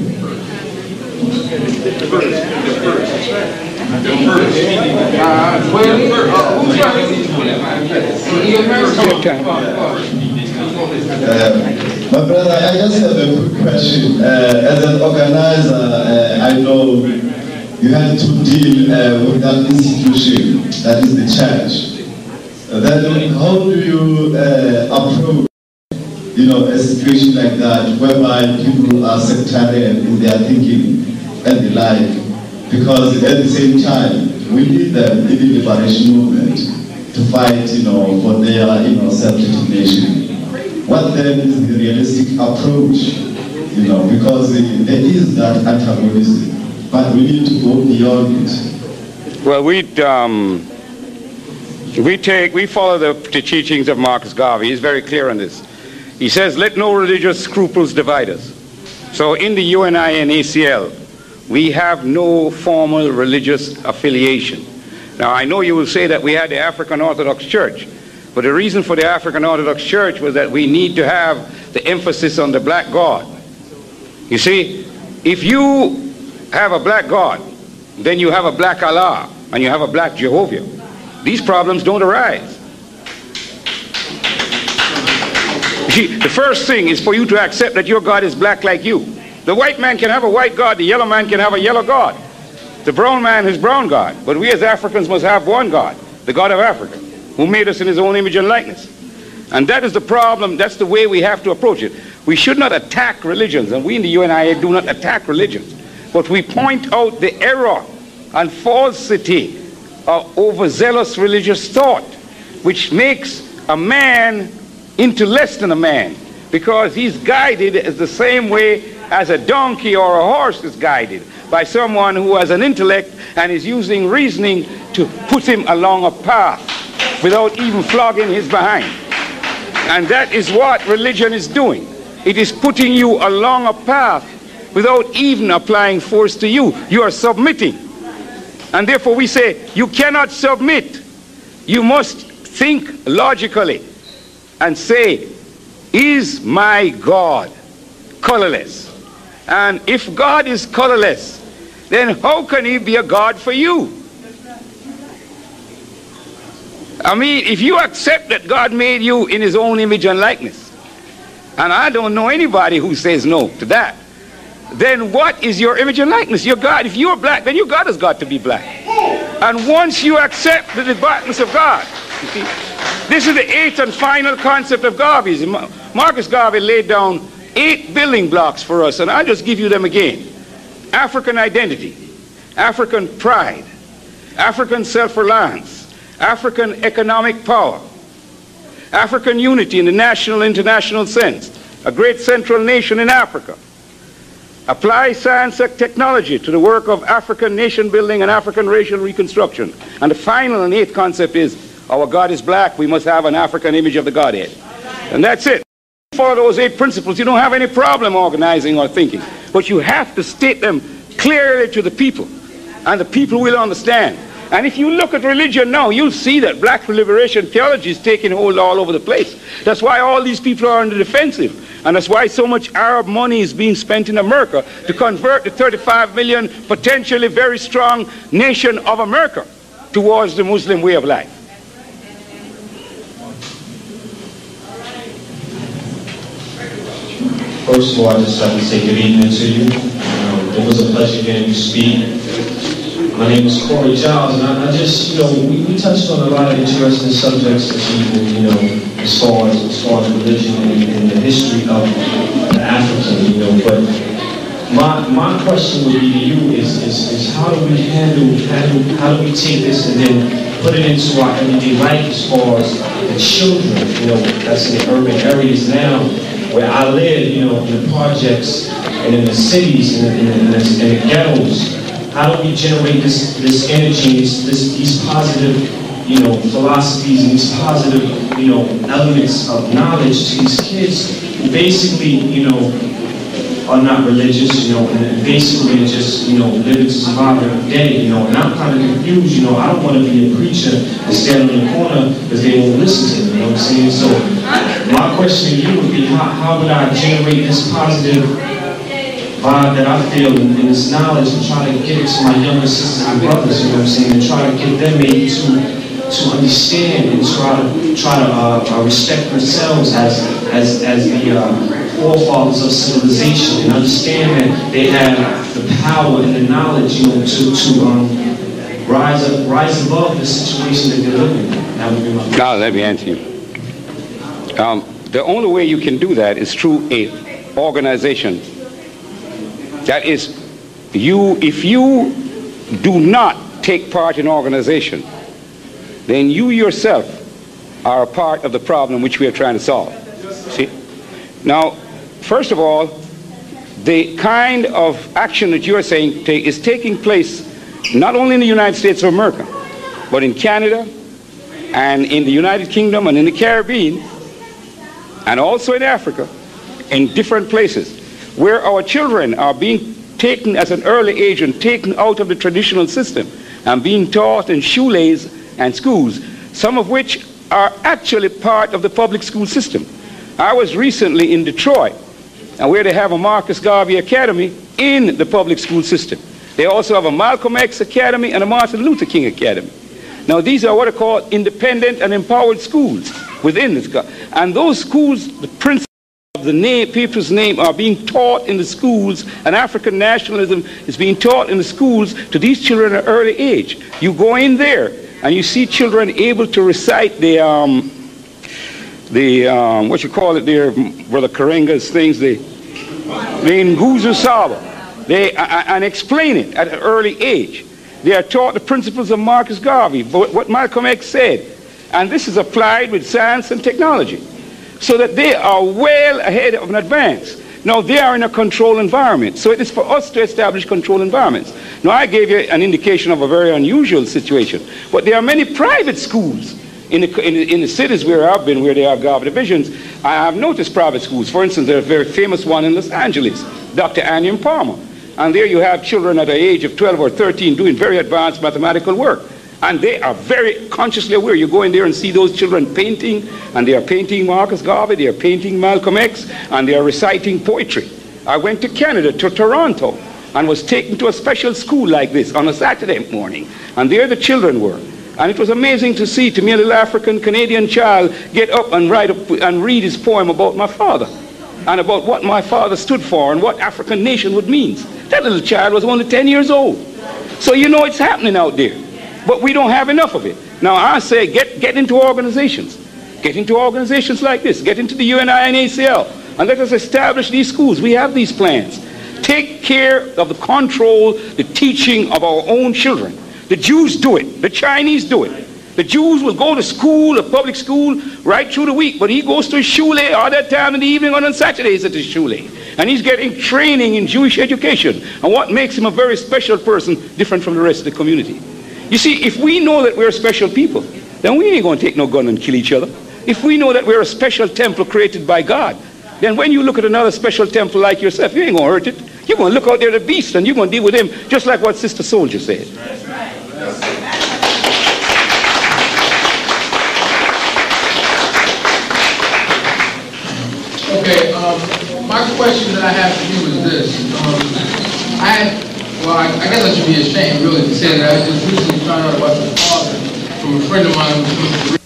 My brother, I just have a quick question. As an organizer, I know you have to deal with that institution, that is the church. Then how do you approach, a situation like that, whereby people are sectarian in their thinking and the like? Because at the same time, we need them in the liberation movement to fight, for their, self-determination. What then is the realistic approach? Because there is that antagonism. But we need to go beyond it. Well, we follow the teachings of Marcus Garvey. He's very clear on this. He says, let no religious scruples divide us. So in the UNI and ACL, we have no formal religious affiliation. Now, I know you will say that we had the African Orthodox Church, but the reason for the African Orthodox Church was that we need to have the emphasis on the black God. You see, if you have a black God, then you have a black Allah, and you have a black Jehovah. These problems don't arise. You see, the first thing is for you to accept that your God is black like you. The white man can have a white God, the yellow man can have a yellow God. The brown man has brown God, but we as Africans must have one God, the God of Africa, who made us in his own image and likeness. And that is the problem, that's the way we have to approach it. We should not attack religions, and we in the UNIA do not attack religions. But we point out the error and falsity of overzealous religious thought, which makes a man into less than a man, because he's guided as the same way as a donkey or a horse is guided by someone who has an intellect and is using reasoning to put him along a path without even flogging his behind. And that is what religion is doing. It is putting you along a path without even applying force to you. You are submitting. And therefore we say, you cannot submit. You must think logically and say, is my God colorless? And if God is colorless, then how can he be a God for you? I mean, if you accept that God made you in his own image and likeness, and I don't know anybody who says no to that, then what is your image and likeness? Your God, if you are black, then your God has got to be black. And once you accept the blackness of God, you see, this is the 8th and final concept of Garvey's. Marcus Garvey laid down 8 building blocks for us, and I'll just give you them again. African identity, African pride, African self-reliance, African economic power, African unity in the national international sense, a great central nation in Africa, apply science and technology to the work of African nation building and African racial reconstruction. And the final and 8th concept is, our God is black, we must have an African image of the Godhead. And that's it. Follow those 8 principles, you don't have any problem organizing or thinking. But you have to state them clearly to the people, and the people will understand. And if you look at religion now, you'll see that black liberation theology is taking hold all over the place. That's why all these people are on the defensive. And that's why so much Arab money is being spent in America to convert the 35 million potentially very strong nation of America towards the Muslim way of life. First of all, I'd just like to say good evening to you. It was a pleasure hearing you speak. My name is Corey Giles, and I just, we touched on a lot of interesting subjects this evening, as far as religion and the history of the African, but my question would be to you is how do we how do we take this and then put it into our everyday life as far as the children, that's in the urban areas now, where I live, in the projects and in the cities and in the ghettos. How do we generate this energy, these positive, philosophies and these positive, elements of knowledge to these kids who basically, are not religious, and basically just, living to survive every day, and I'm kind of confused, I don't want to be a preacher and stand on the corner because they won't listen to me, you know what I'm saying? So my question to you would be, how would I generate this positive vibe that I feel in this knowledge and try to get it to my younger sisters and brothers, you know what I'm saying, and try to get them maybe to understand and try to respect themselves as the forefathers of civilization, and understand that they have the power and the knowledge, to rise above the situation that they're living in. That would be my question. Now let me answer you. The only way you can do that is through a organization. That is, if you do not take part in organization, then you yourself are a part of the problem which we are trying to solve. See? Now, first of all, the kind of action that you are saying is taking place not only in the United States of America, but in Canada and in the United Kingdom and in the Caribbean and also in Africa, in different places, where our children are being taken at an early age and taken out of the traditional system and being taught in shoelays and schools, some of which are actually part of the public school system. I was recently in Detroit, and where they have a Marcus Garvey Academy in the public school system. They also have a Malcolm X Academy and a Martin Luther King Academy. Now these are what are called independent and empowered schools within this. And those schools, the principles of the people's name are being taught in the schools, and African nationalism is being taught in the schools to these children at an early age. You go in there and you see children able to recite the what you call it there, Brother Karenga's things, the Nguzu Saba, and explain it at an early age. They are taught the principles of Marcus Garvey, what Malcolm X said, and this is applied with science and technology, so that they are well ahead of an advance. Now, they are in a controlled environment, so it is for us to establish controlled environments. Now, I gave you an indication of a very unusual situation, but there are many private schools in the cities where I've been, where they have Garvey divisions. I have noticed private schools. For instance, there's a very famous one in Los Angeles, Dr. Anion Palmer. And there you have children at the age of 12 or 13 doing very advanced mathematical work. And they are very consciously aware. You go in there and see those children painting, and they are painting Marcus Garvey, they are painting Malcolm X, and they are reciting poetry. I went to Canada, to Toronto, and was taken to a special school like this on a Saturday morning. And there the children were. And it was amazing to see, to me, a little African-Canadian child get up and read his poem about my father, and about what my father stood for, and what African nationhood means. That little child was only 10 years old. So you know it's happening out there. But we don't have enough of it. Now I say get into organizations. Get into organizations like this. Get into the UNINACL. And let us establish these schools. We have these plans. Take care of the control, the teaching of our own children. The Jews do it. The Chinese do it. The Jews will go to school, a public school, right through the week. But he goes to a shule all that time in the evening on Saturdays at the shule. And he's getting training in Jewish education. And what makes him a very special person, different from the rest of the community. You see, if we know that we're special people, then we ain't going to take no gun and kill each other. If we know that we're a special temple created by God, then when you look at another special temple like yourself, you ain't going to hurt it. You're going to look out there at the beast and you're going to deal with him just like what Sister Soldier said. Okay, my question that I have for you is this. I guess I should be ashamed really to say that I just recently found out about your father from a friend of mine who was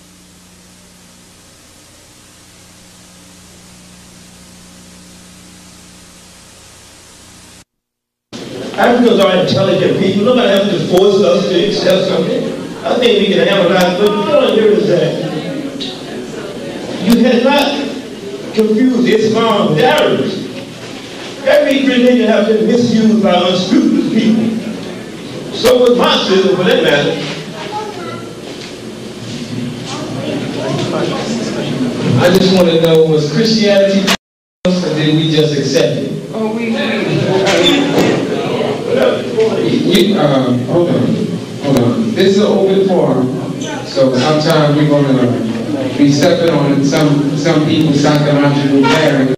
Africans are intelligent people. Nobody has to force us to accept something. I think we can analyze, but you don't hear is that you cannot confuse Islam with Arabs. Every religion has been misused by unscrupulous people. So was Marxism, for that matter. I just want to know, was Christianity or did we just accept it? Oh, hold on. This is an open forum, so sometimes we're going to be stepping on some people psychological barriers.